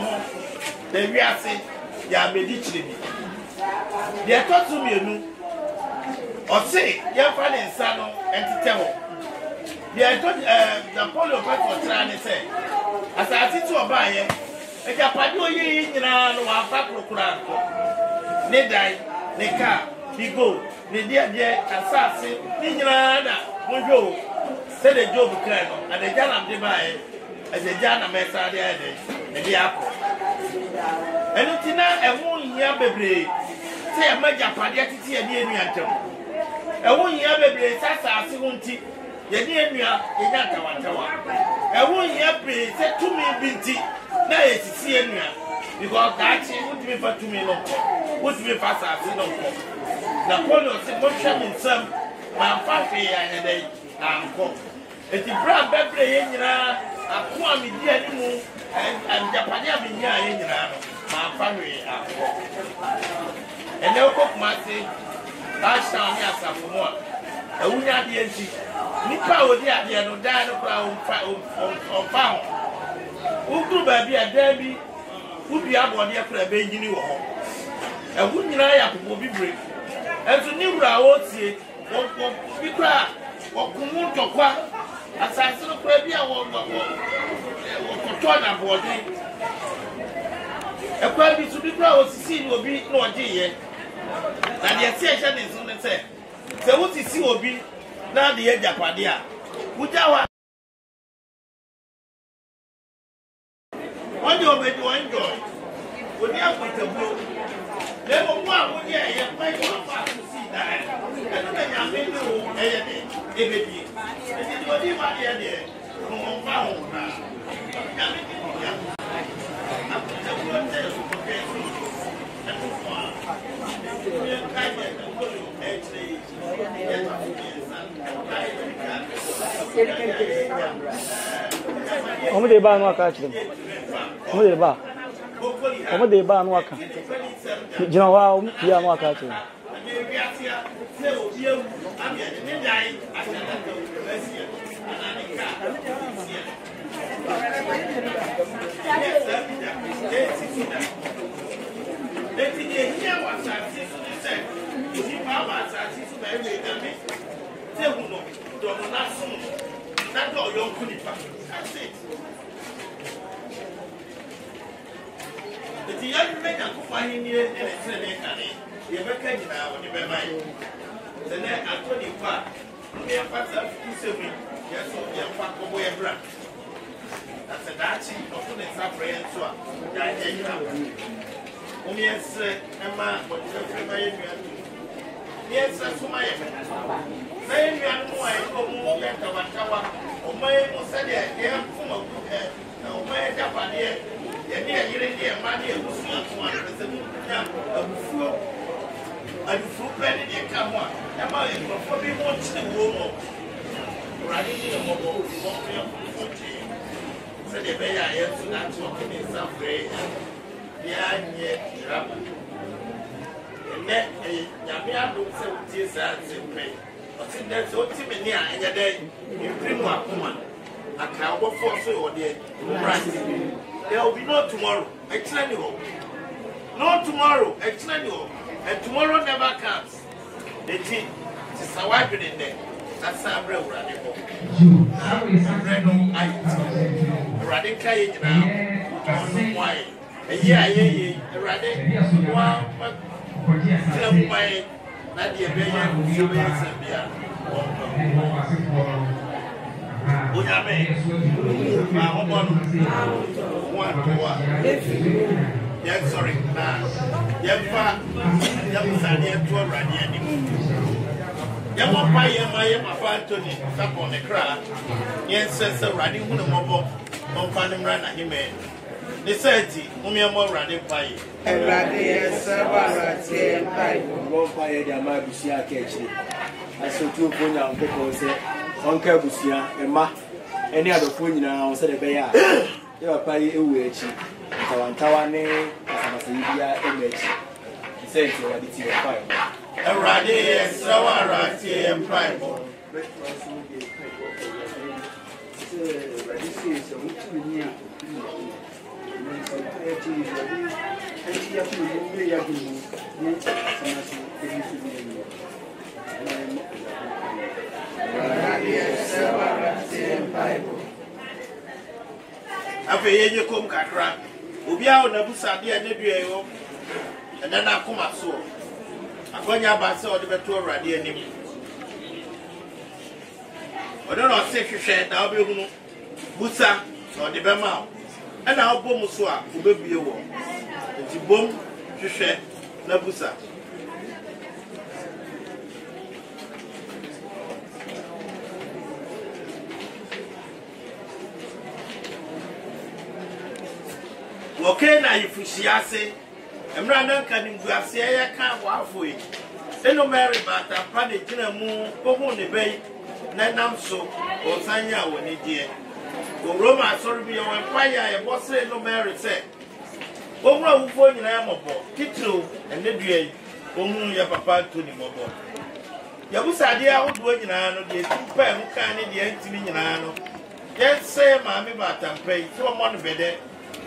na wiase yɛ abɛdi kyerɛ bi deɛ ɛtɔ so mmienu ɔse yɛmfa ne nsa no ɛtetɛ hɔ deɛ ɛtɔ Napoleon pɛtɔ tra ne sɛ asase tí ɔbaayɛ ɛgyapade oyi nyinaa no wafa korokora nkɔ ne dan ne kaa ne gold ne deɛ asase ne nyinaa na monhwɛ o sɛde Job kra no adagya nam de baayɛ adagya nam ɛsa de ayɛ dɛ ɛde akɔ ɛno ti na ɛho nhia bebree sɛ yɛma gyapadeɛ tete yɛde anua ntɛm ɛho nhia bebree sɛ asase ho nti yɛde anua yɛnya ntawantawa ɛho nhia pee sɛ tumi bi nti na yɛsisi anua because daakye wotumi fa tumi no nkɔ wotumi fa asase no nkɔ Napoleon sɛ mohwɛ me nsɛm mamfa hwee anyɛ dɛ ankɔ eti bra bɛbrɛ yɛ nyinaa ako a medi animu agyapade a menyaa yɛ nyinaa no mamfa hwee ankɔ ɛnɛ wokɔ Kumase Ashtown ne asafo mu a awunya adeɛ nti nipa a ɔdi adeɛ no daa no koraa ɔmfa ho woduru baabi a daa bi wodua abɔdeɛ koraa bɛnyini wɔ hɔ ɛho nyinaa yɛ apopɔ bibire ɛnso ne wura a wɔtie bi koraa wɔkomu ntɔkwa asase no koraa bi a wɔkɔtɔ na abɔden ɛkwa bi so bi koraa wɔsisi ne obi na ɔgyeeɛ na deɛ ɛsɛ ɛhyɛ ne nso ne sɛ wosisi obi na de yɛ gyapade a wogya hɔ wɔn de ɔbɛdi wɔn enjoy oni akɔtabuo na mmom a wode ɛyɛ kwan yɛ ɔfa asosii dan ɛno na nyame ne wo ɛyɛ de ɛbɛbie ɛnti de ɔdi ma deɛ deɛ ɔmfa ho na nyame ne wo ya akɔtabuo sɛ ɔkɔkɛ so ɛno fo a ɛkae deɛ ɛkɔdo ɛkyerɛ yi Como de bar no acate? Como de bar? Como de bar no acate? De não há dia no acate. The young men are finding here and it's a you make it now when you be mine. The net I told you, we are fast up to 7. Yes, we are fast away a brand. That's a dachi of the suffering so I only yes, Emma, but yes, that's my then you are more like a tower. O my Mosadia, they have full of good. O my Japanese, they are getting money and was not one of the and fruit penny they come on. Am I probably watch the woman running in a mobile? So they may I have to not talking in some way. They are yet and then a Yamia looks at this as a pay. But in that so timid and a day, you bring one woman. I can't work for so or there. There will be no tomorrow. Explain you. No tomorrow. Explain you. And tomorrow never comes. The thing is a wife in there. That's a real radical. Radical age now. Why? A year, a radical. Tell me why. Nadia Bayer, you may say, yes, sorry. Tap on the crowd. Yes, says a riding on a mobile. Don't find him run at him. They said, more running by and Radius, I might be here catching. I saw 2 points on the Uncle Busia and Ma. Any other point now said a bear. You are paying a wage. Tawane, Samasibia, image. He said, you are the tea of fire. A radius, so and prime. Afe yenye kom kakra obi a na busa de na dua yo ena na akoma so akonya ba se odi beto awrade anim odo no se hwehwe na obi hunu busa so odi be ma ena obom so a obebie wo enti bom hwehwe na busa okay na ifusiase emra na kanimguase ya ka wafoi eno Mary bata pa ne gina mu ohu ne bei na namso osanya woni die o Roma sorry bi o empire e bosre no Mary se omra wufo nyina ya mobo titiro ene due ohu ya papa Tony mobo ya busade a odo nyina no de tupa mu kan ne de antimi nyina no yese maami bata mpai so mo no bede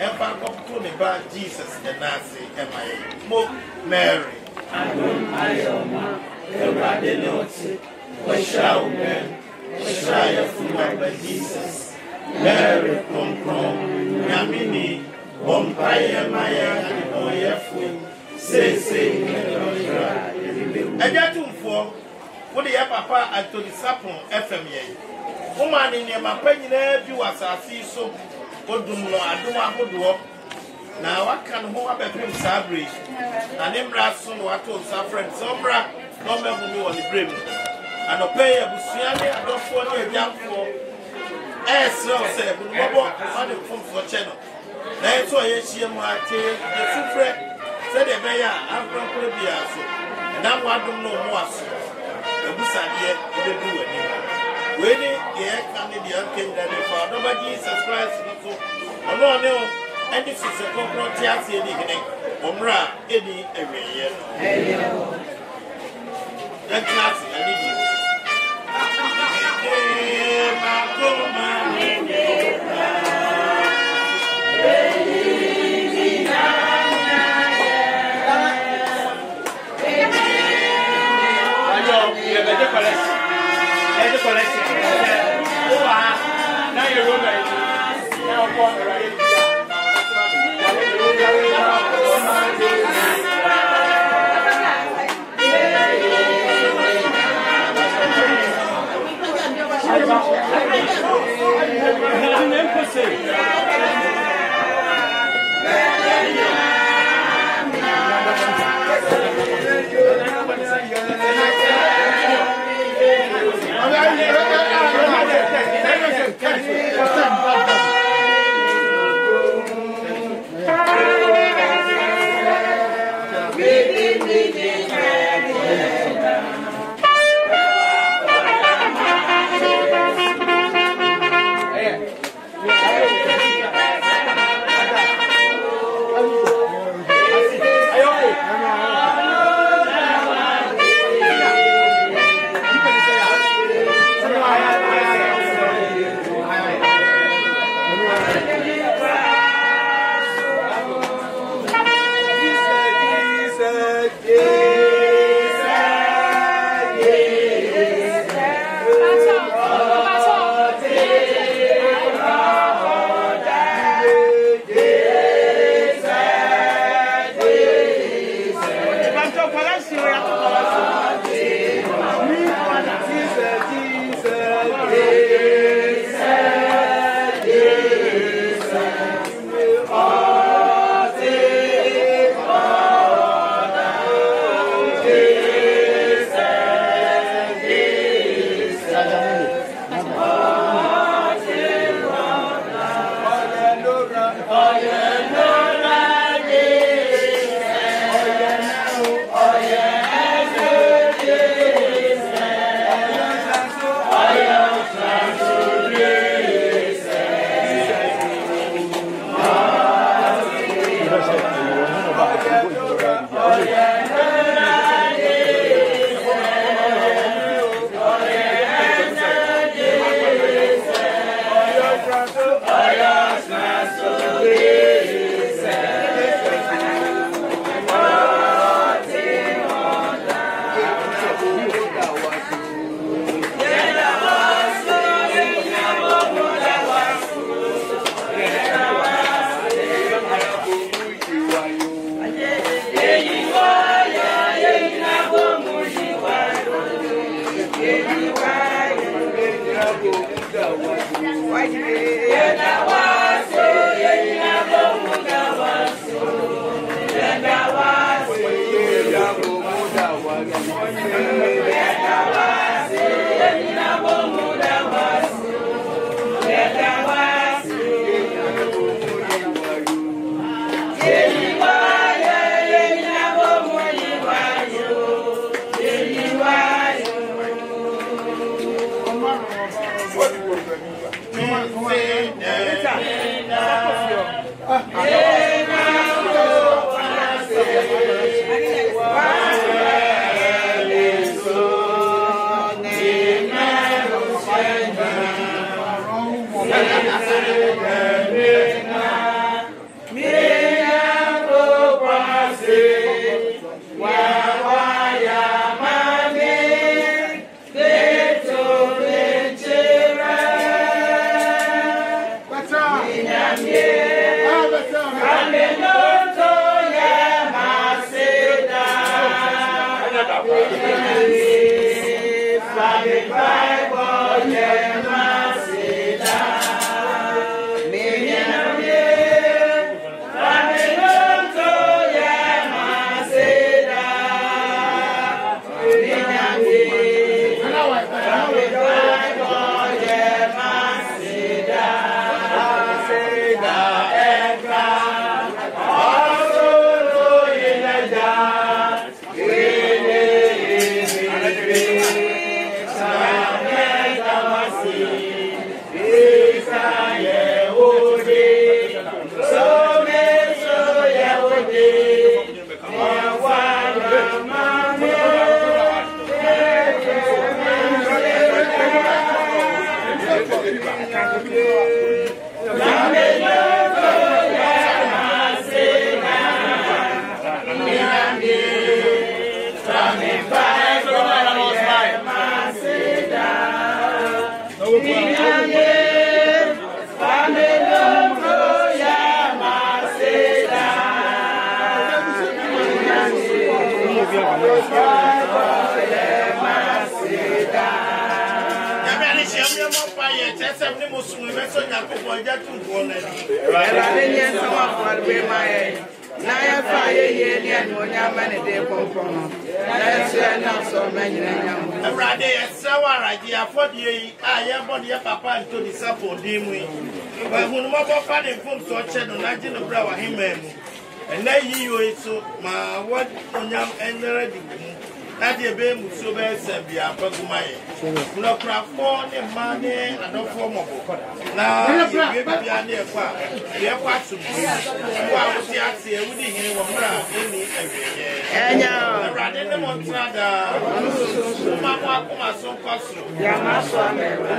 Empa to the bar Jesus and Nancy and my Mo Mary. Ayoma, everybody knows it. What shall we? Shall by Jesus? Mary, come, Yamini, Bompire, Maya, and Oyafu. Say, I got to for what the papa at to the Sapon FMA. Woman in your opinion, you as I see so. Odumno aduma hodo na waka no ho abepem sabri na nemra so no wato safren sobra no mehu ni woni brem anope abusua ne adofo ne agyamfo esro se bu bobo ane fom so che no na enso ye hie mu ate de sufre se de be ya afro bia so na wadum no ho aso abusade e be du ani when ye can the Kenya for nobody subscribe so no and this is a concrete theater in Omra any every year. That class I need you. Now you're rolling. Now walk right. And then you so my what Nadia Bay Musuba said, "Be a Pagumai." No craft for the money and no form of now. You give me a near part. We are quite to be. Who I was here with him any every year. Rather than Montrada, Mamma, so costly. Yamaso,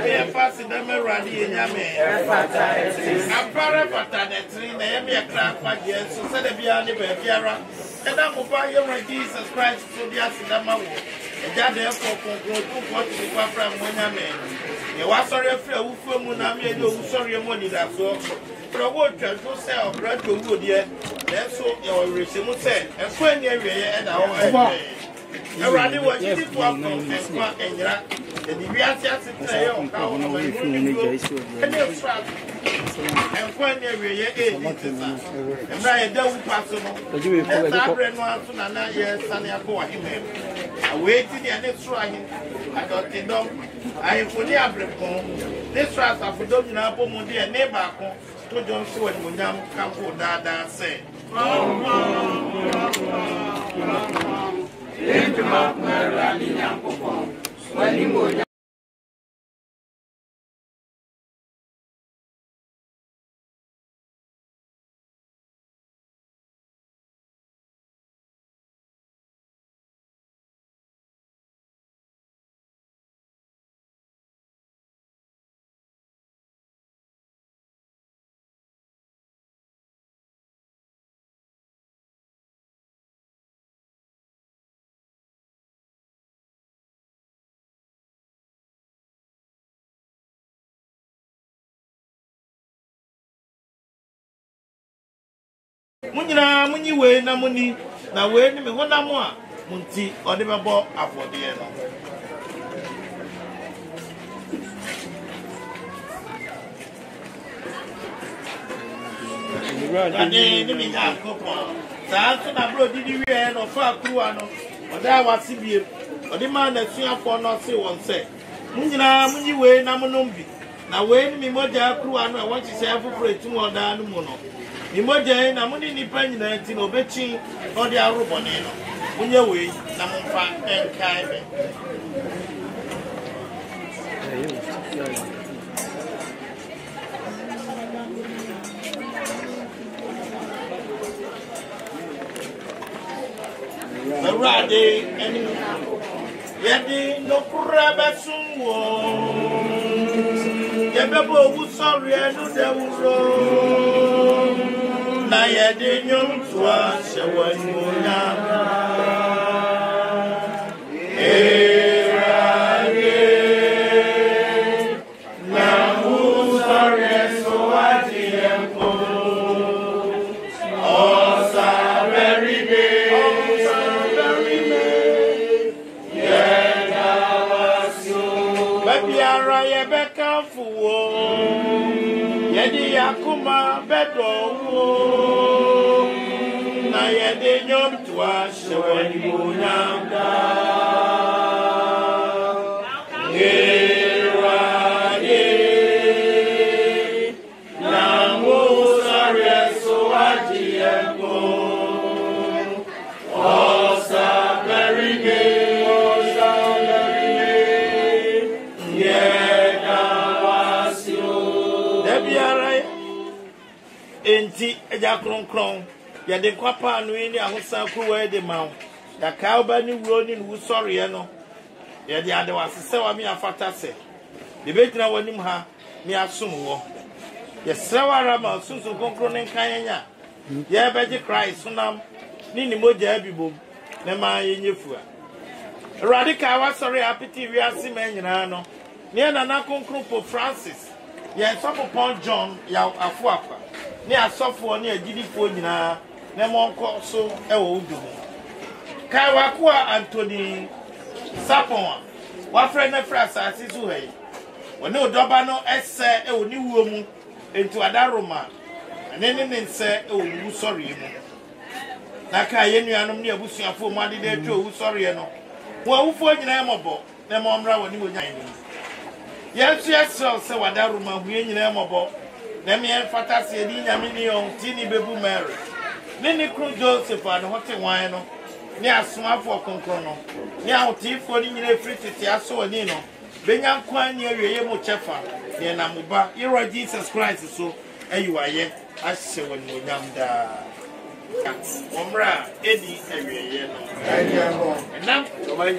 we are fasting them around in Yame. I'm proud of that tree, Naomi, a craft, my dear, so said a Biani Beviara. And I'm over here, Jesus Christ, so the Asidama. And that therefore conclude what the Papa Moname. You are sorry for Munami, no sorry money that's all. For a word, to sell bread to wood yet. That's what your receiver said. And when you're and our Already what you did for and the Viasia say, oh, how and when you're and I don't pass on. Waiting and it's trying. I got the dog. I am for the Abricon. This was a for Domina Pomundi and neighbor to John Seward when Yam Campo Dada said. Munina, Muni way, Namuni, now wait me one more. Munti, or never bought up for the end. And then, let me have coupon. That's not brought the end of far cruano, or that was CB, or the man that swing for not say one say. Munina, Muni way, Namunumbi. Now wait me more cruano, I want to say for a 2 more than mono. Imoje na muni ni panyi na enti no bechi no de arobone no munye we na momfa enkai be Rade and Yadi no Kurabasungo. Yababo who sorry and no devil. Nayade nyom twa shawanyona. Yakuma bedo na yede nyom twa shawani munamda Gerade na musare soaji embo osa berige enti eja kronkron ya de kwapa anu ni ahosan kuwa de mawo ya ka ba ni wuro ni wu sori e no ya de ade wasese wa mi afata se de betina wanim ha mi asom wo ya srawara ma sunsun kronkron ne kanyanya ya beje Christ sunam ni ni moja abibom ne ma yenyefua radical wa sori apiti wi asima nyina no ne na na kronkron po Francis ya sopo Paul John ya afuapa ni asofo ni agidifo nyina na monko so e wo udu kai wakoa Anthony Sapon wa frɛ na frɛ asase so hai woni odoba no ese e oni wuo mu enti adaroma ne nse e wu sori mu na ka ye nuanom ne abusuafo mu ade de atwa wu sori no wo awufo nyina e mɔbɔ na momra woni wonya ni yesu yesu se wadaroma hu nyina e mɔbɔ na me fata se di nyame ni on tini bebu Mary ni kru Joseph an hote wan no ni asomafo konkron no ni ahotifo ni nyina frititi aso ani no benya nkwan ni awieye mu chefa ni na muba iro Jesus Christ so ayiwaye ahye woni onyamda omra edi awieye no na omaye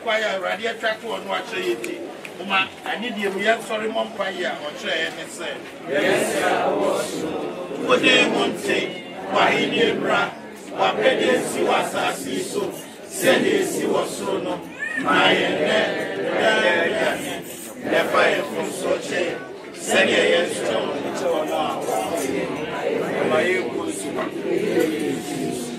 kwaya radio track wonu akyere yeti uma ani die mu ya sorry mompa ya o kyere ne se yes I was ode monte wahini bra wapede si wasasi so sede si wosono mayene ne fire from soche sede yeso no maye kusu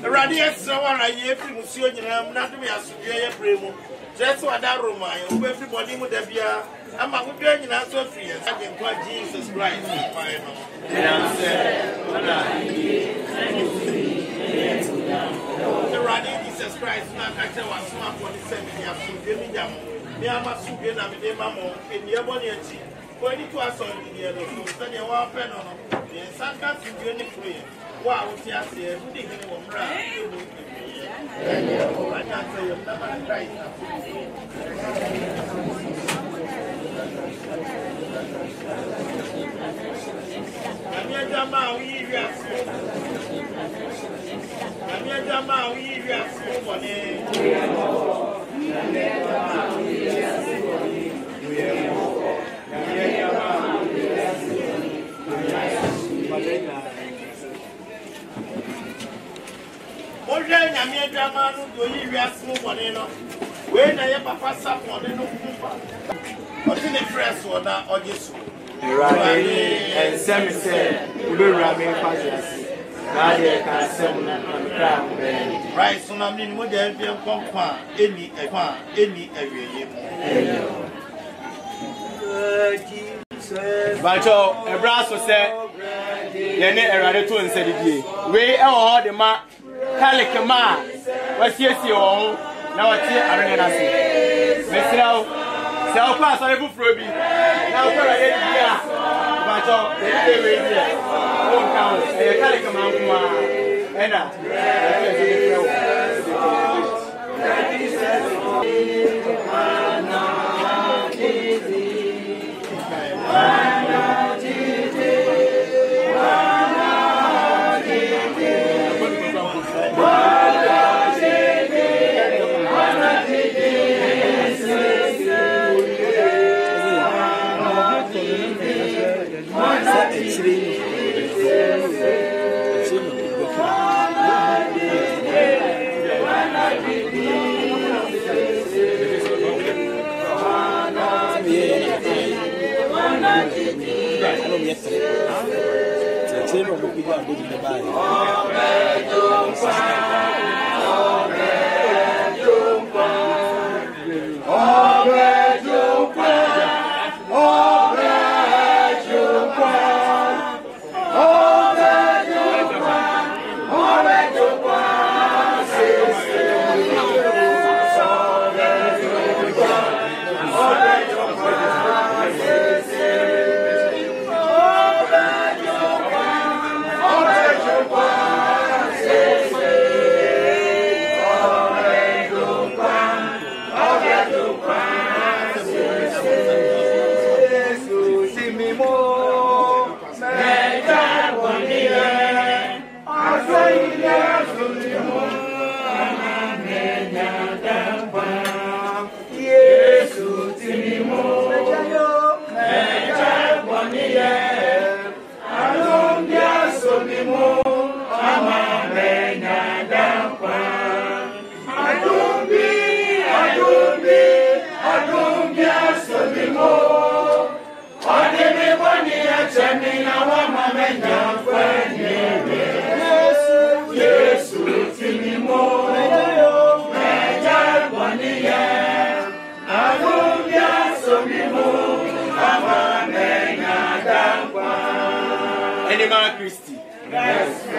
radio sawara ye fi musuo nyina mu na dum ya sudie ye bremu just what that room I everybody mu da bia ama wo bia nyina so free yes I can call Jesus Christ fire no the radio Jesus Christ na ka tell us ma for the same ya so be mi jam me ama so be na me de mamo eni e boni achi ko ni to aso ni e no so se de wa pe no no e sanka su be ni free wa wo ti ase e ndi ni wo mra e wo I can't say you're not right. Oje nyame adwama no do yi wiase mo bone no we na ye papa sapon de no kumpa o ti ne fresh o na ojesu irade en semise ubewura me kwasiasi na de ka sem na kra be right so na me ni mo de enfi nkonkwa eni ekwa eni awieye mu bacho ebra so se ye ne erade to nsedidie we e ho de ma Kalikama was yes, you now I see Arena. Messrow, so pass on a book for me. Now, but won't count a Kalikama One body the body. Anima Christi. Christ.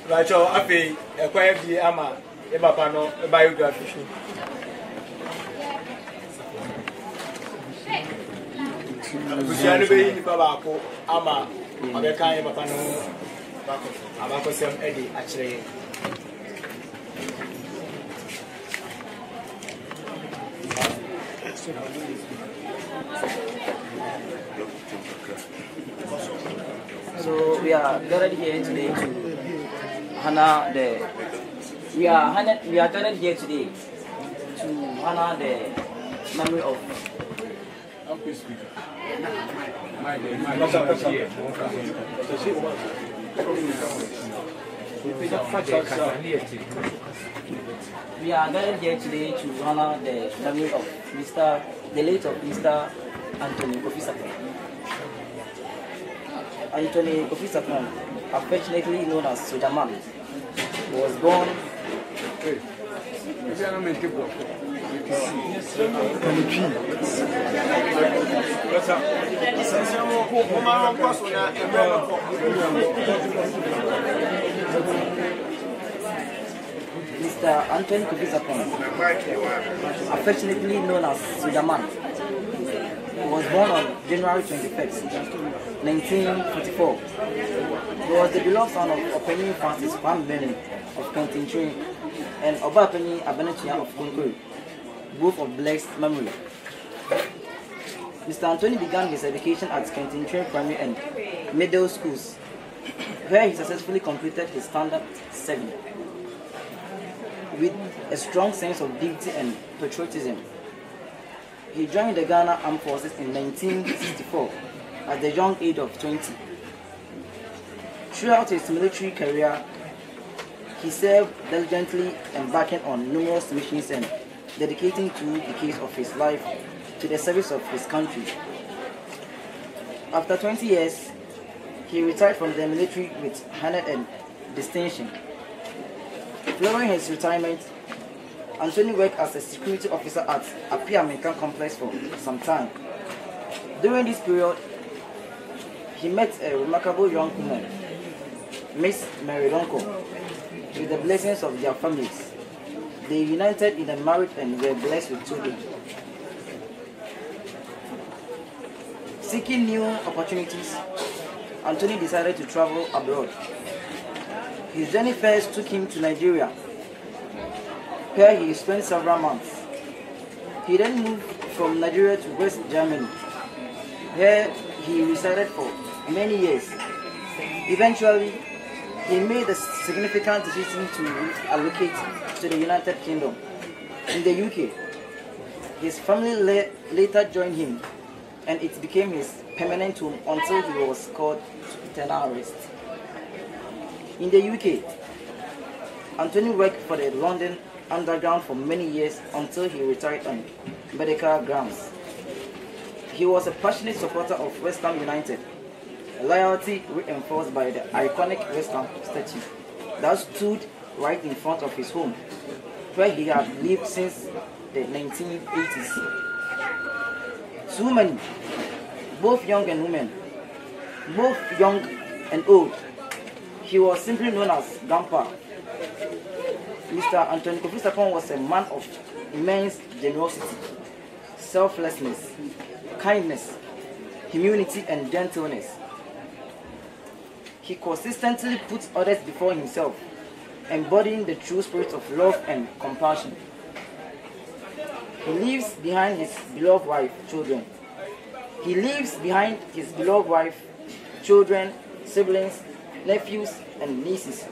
Racho afi ekwa bi ama e papa no biography show. Busiano be ni baba ko ama abeka e papa no abako sem edi akire. So we are gathered here today to honor the. We are gathered here today to honor the memory of. We are gathered here today to honor the memory of the late of Mr. Anthony Kofi Sapon. Anthony Kofi Sapon, affectionately known as Sojaman, was born Mr. Anthony Kofi Sapon, affectionately known as Sojaman, was born on January 21st, 1944. He was the beloved son of Openi Francis Van Benny of Kentintre and Obapeni Abenetia of Konkuri, both of blessed memory. Mr. Anthony began his education at Kentintre Primary and Middle Schools, where he successfully completed his Standard 7. With a strong sense of dignity and patriotism, he joined the Ghana Armed Forces in 1964 at the young age of 20. Throughout his military career, he served diligently, embarking on numerous missions and dedicating 2 decades of his life to the service of his country. After 20 years, he retired from the military with honor and distinction. Following his retirement, Anthony worked as a security officer at Apia American Complex for some time. During this period, he met a remarkable young woman, Miss Mary Donko. With the blessings of their families, they united in a marriage and were blessed with children. Seeking new opportunities, Anthony decided to travel abroad. His journey first took him to Nigeria, where he spent several months. He then moved from Nigeria to West Germany, where he resided for many years. Eventually, he made a significant decision to relocate to the United Kingdom. In the UK, his family later joined him, and it became his permanent home until he was called to eternal rest. In the UK, Anthony worked for the London Underground for many years until he retired on medical grounds. He was a passionate supporter of West Ham United, a loyalty reinforced by the iconic West Ham statue that stood right in front of his home, where he had lived since the 1980s. Too many, both young and women, both young and old. He was simply known as Grandpa Mr. Anthony Kofi Sarpong was a man of immense generosity, selflessness, kindness, humility, and gentleness. He consistently puts others before himself, embodying the true spirit of love and compassion. He leaves behind his beloved wife, children. He leaves behind his beloved wife, children, siblings, nephews, and nieces,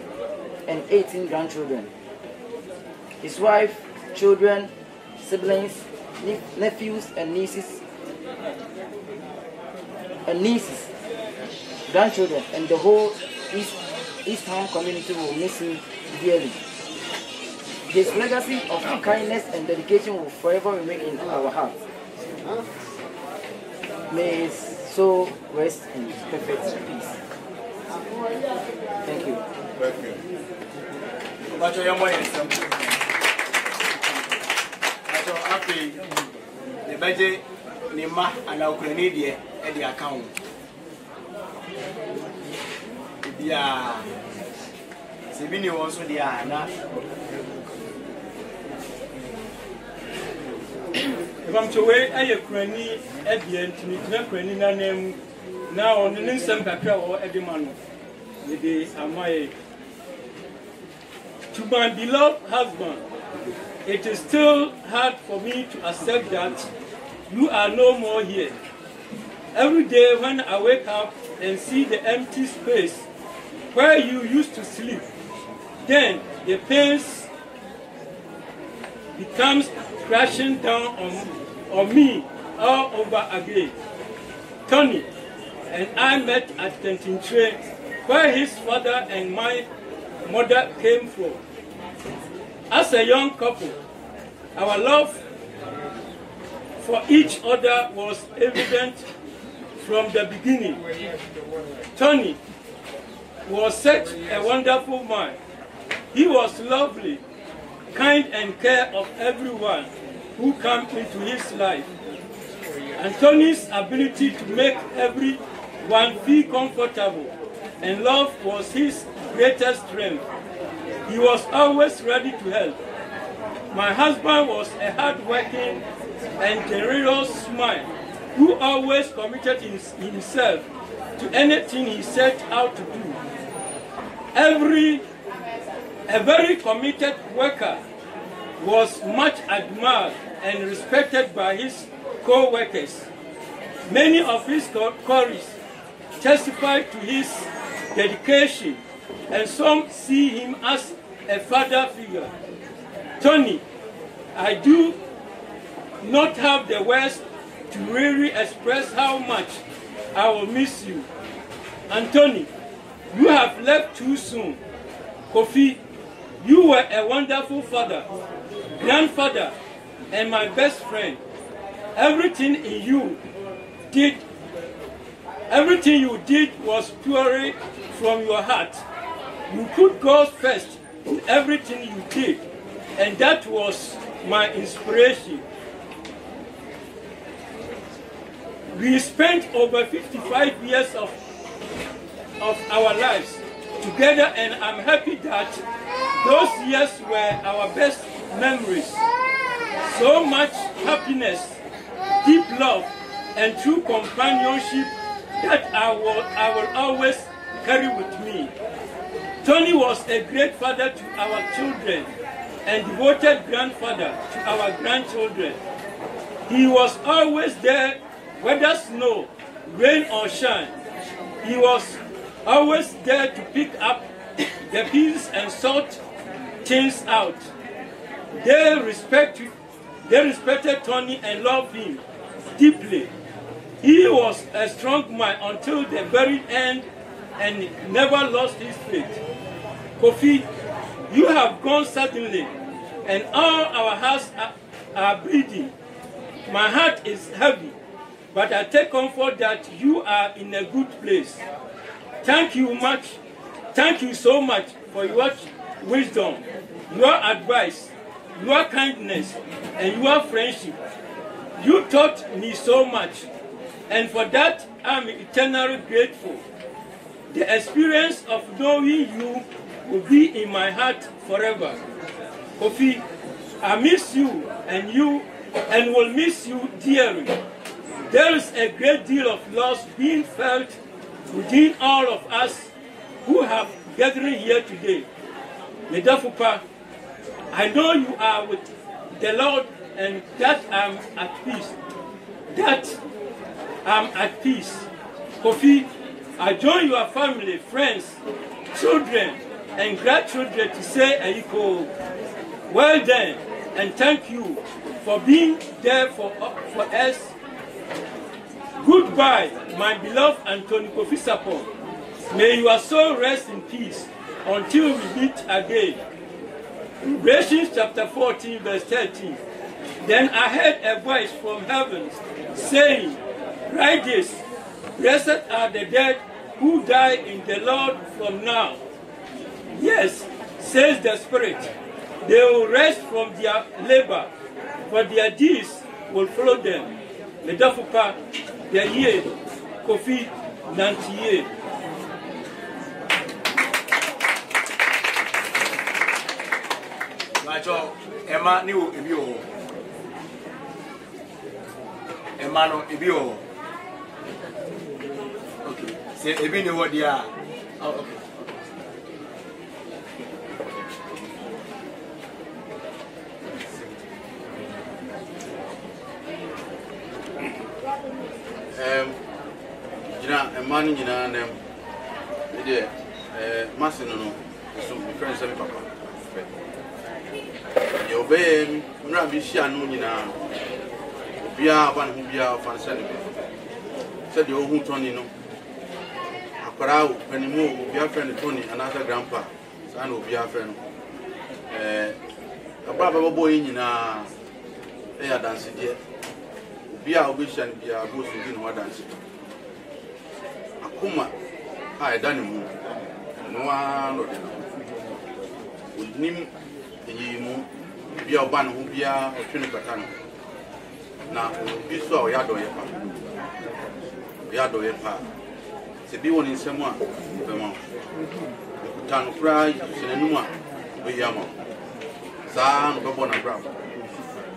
and 18 grandchildren. His wife, children, siblings, nephews, and nieces, grandchildren, and the whole East Ham community will miss him dearly. His legacy of kindness and dedication will forever remain in our hearts. May his soul rest in perfect peace. Thank you. Thank you. Bacho ya moyo nsam. Bacho afi ne baje ne ma ala ukrani die e di account. Dia sebi ni won so dia na Bamchowe aye krani ebie ntimi tena krani na nem na on ne nsem kakra wo edema no we dey amaye. To my beloved husband, it is still hard for me to accept that you are no more here. Every day when I wake up and see the empty space where you used to sleep, then the pains becomes crashing down on me all over again. Tony and I met at Tentintre, where his father and my mother came from. As a young couple, our love for each other was evident from the beginning. Tony was such a wonderful man. He was lovely, kind, and care of everyone who came into his life. And Tony's ability to make everyone feel comfortable and love was his greatest strength. He was always ready to help. My husband was a hard-working and generous man who always committed himself to anything he set out to do. A very committed worker, was much admired and respected by his co-workers. Many of his colleagues testified to his dedication, and some see him as a father figure. Tony, I do not have the words to really express how much I will miss you. And Tony, you have left too soon. Kofi, you were a wonderful father, grandfather, and my best friend. Everything you did was purely from your heart. You put God first in everything you did, and that was my inspiration. We spent over 55 years of our lives together, and I'm happy that those years were our best memories. So much happiness, deep love, and true companionship that I will always carry with me. Tony was a great father to our children and devoted grandfather to our grandchildren. He was always there, whether snow, rain, or shine. He was always there to pick up the peas and sort things out. They respected Tony and loved him deeply. He was a strong man until the very end and never lost his faith. Kofi, you have gone suddenly, and all our hearts are bleeding. My heart is heavy, but I take comfort that you are in a good place. Thank you so much for your wisdom, your advice, your kindness, and your friendship. You taught me so much, and for that I'm eternally grateful. The experience of knowing you will be in my heart forever. Kofi, I miss you and will miss you dearly. There is a great deal of loss being felt within all of us who have gathered here today. Medafupa, I know you are with the Lord and that I'm at peace. Kofi, I join your family, friends, children, and grandchildren to say Aiko, well done, and thank you for being there for us. Goodbye, my beloved Anthony Kofi Sarpong. May your soul rest in peace until we meet again. Revelation chapter 14, verse 13. Then I heard a voice from heaven saying, write this, blessed are the dead who die in the Lord from now. Yes, says the Spirit, they will rest from their labor, for their deeds will follow them. Medafupa, the year, Kofi, Nantiye. Macho, Emma knew Ebio. Emma no Ebio. Okay, say Ebi knew what they are. Oh, okay. Jina Emma Nina nem. Ide Masino no. So my friend say papa. You obey mra bi hia no nyina. Obia ban hu bia fan se ne. Se de ohun Tony no. Akwara o panimu obia friend Tony another grandpa. Sa na obia friend no. Ababa boy nyina ya dance die. Obia obishan bia go so di no wa dance. Akuma ai dani mu. No wa no de no. Unim mu bia oba no bia otwene kwata no na obi so a oyado ye pa se bi woni nsemu a be ma ekuta no kra sinanu a be ya ma za no bebo na bra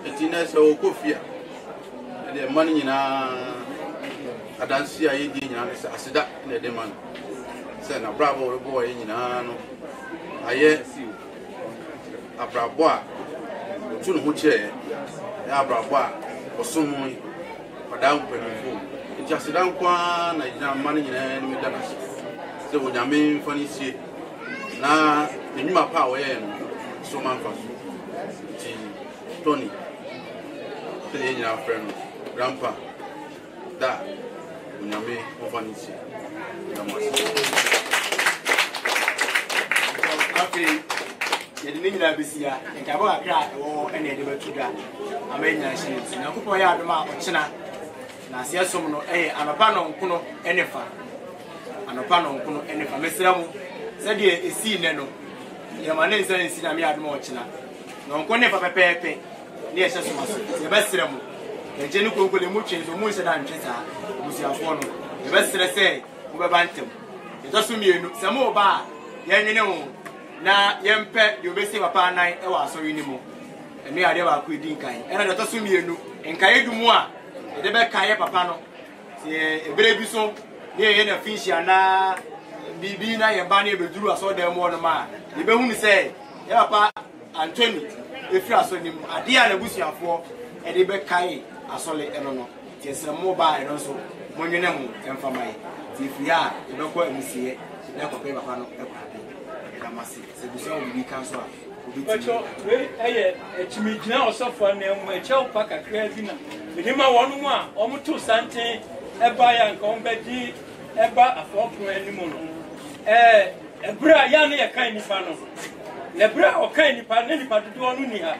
eti na se o kofia de man nyina adansi a ye di nyina se asida na de man se na bra bo bo ye nyina no aye abrabo a tunu ho che ya abrabo a osomu padam pemfo nti asidan kwa na jina man nyina ni medana se wonyame mfani sie na enyuma pa wo ye no so man fa so ti Tony te nyina friend grandpa da wonyame mfani sie na mo afi yedi nyina besia nka ba akra wo ene de batuda amenya shi na kupon ya adoma ochina na asia som no anopa no nkono enefa mesra mu se de esi ne no ya ma ne nsa nsi na me adoma ochina no nkono nefa pepepe ne ye hyeso maso ye besra mu eje ni konkole mu twenzo mu se da ntweta busiafo no ye besra se wo beba ntem ye to so mienu se mo ba ye nwene wo na yempe de obesi papa nan e wa asori ni mu enu ade ba ko edi nkan e na de to so mienu nkan edumu a de be kan papa no se ebere bi so ne ye na finshi ana bibi na ye ba na ebeduru aso da mu no ma de be hunu se ye papa Anthony efiri aso ni mu ade a na busuafo e de be kan asole eno no ti se mo ba e no so mo nwene mu emfamai ti firi a e be ko emusie na ko pe papa no e kwa Kamasi, se busia obi kanso a obi Bacho, we echimi gina osofo na mu eche opa kakra bi na. Medima wonu mu a omuto santen eba ya nka ombedi eba afopro animu no. Ebra ya na ye kan nipa no. Ebra o kan nipa na nipa dudu onu ni ha.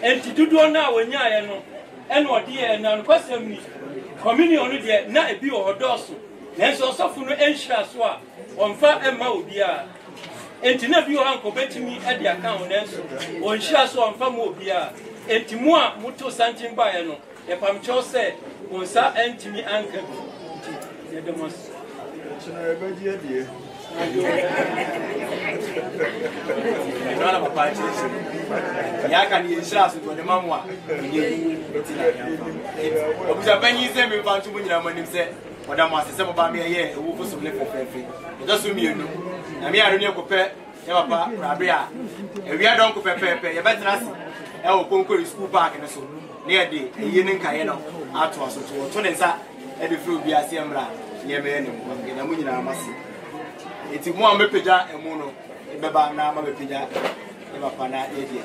Enti dudu onu a wonya ye no. Ene odi ye na no kwasem ni. Communion no de na ebi o hodoso. Nenso osofo no enhia so a omfa ema obi a enti na bi o hanko betimi e de account nenso on hia so on fa mo bia enti mu a muto santin ba ye no e pam cho se on sa entimi anka bi ye demos chena be die die Nana papa chese. Ya kan ye shira so to ne mamu a ye ti na ya fa. Obuja banyi se me fa ntumu nyina manim se oda mo asese mo ba me ye ewu fo so le fefefe. Ejo so mienu. Na me aro ne kope ya papa rabe a. Ewia don ko pepepe ye betena se. E wo konkori school park ne so. Ne ye de ye ne nkaye no ato aso to ne nsa e de fru bia se mra ye me ne mo. Na mu nyina amase. Eti mo am bepeja emu no beba na ma bepeja e ba pa na ye die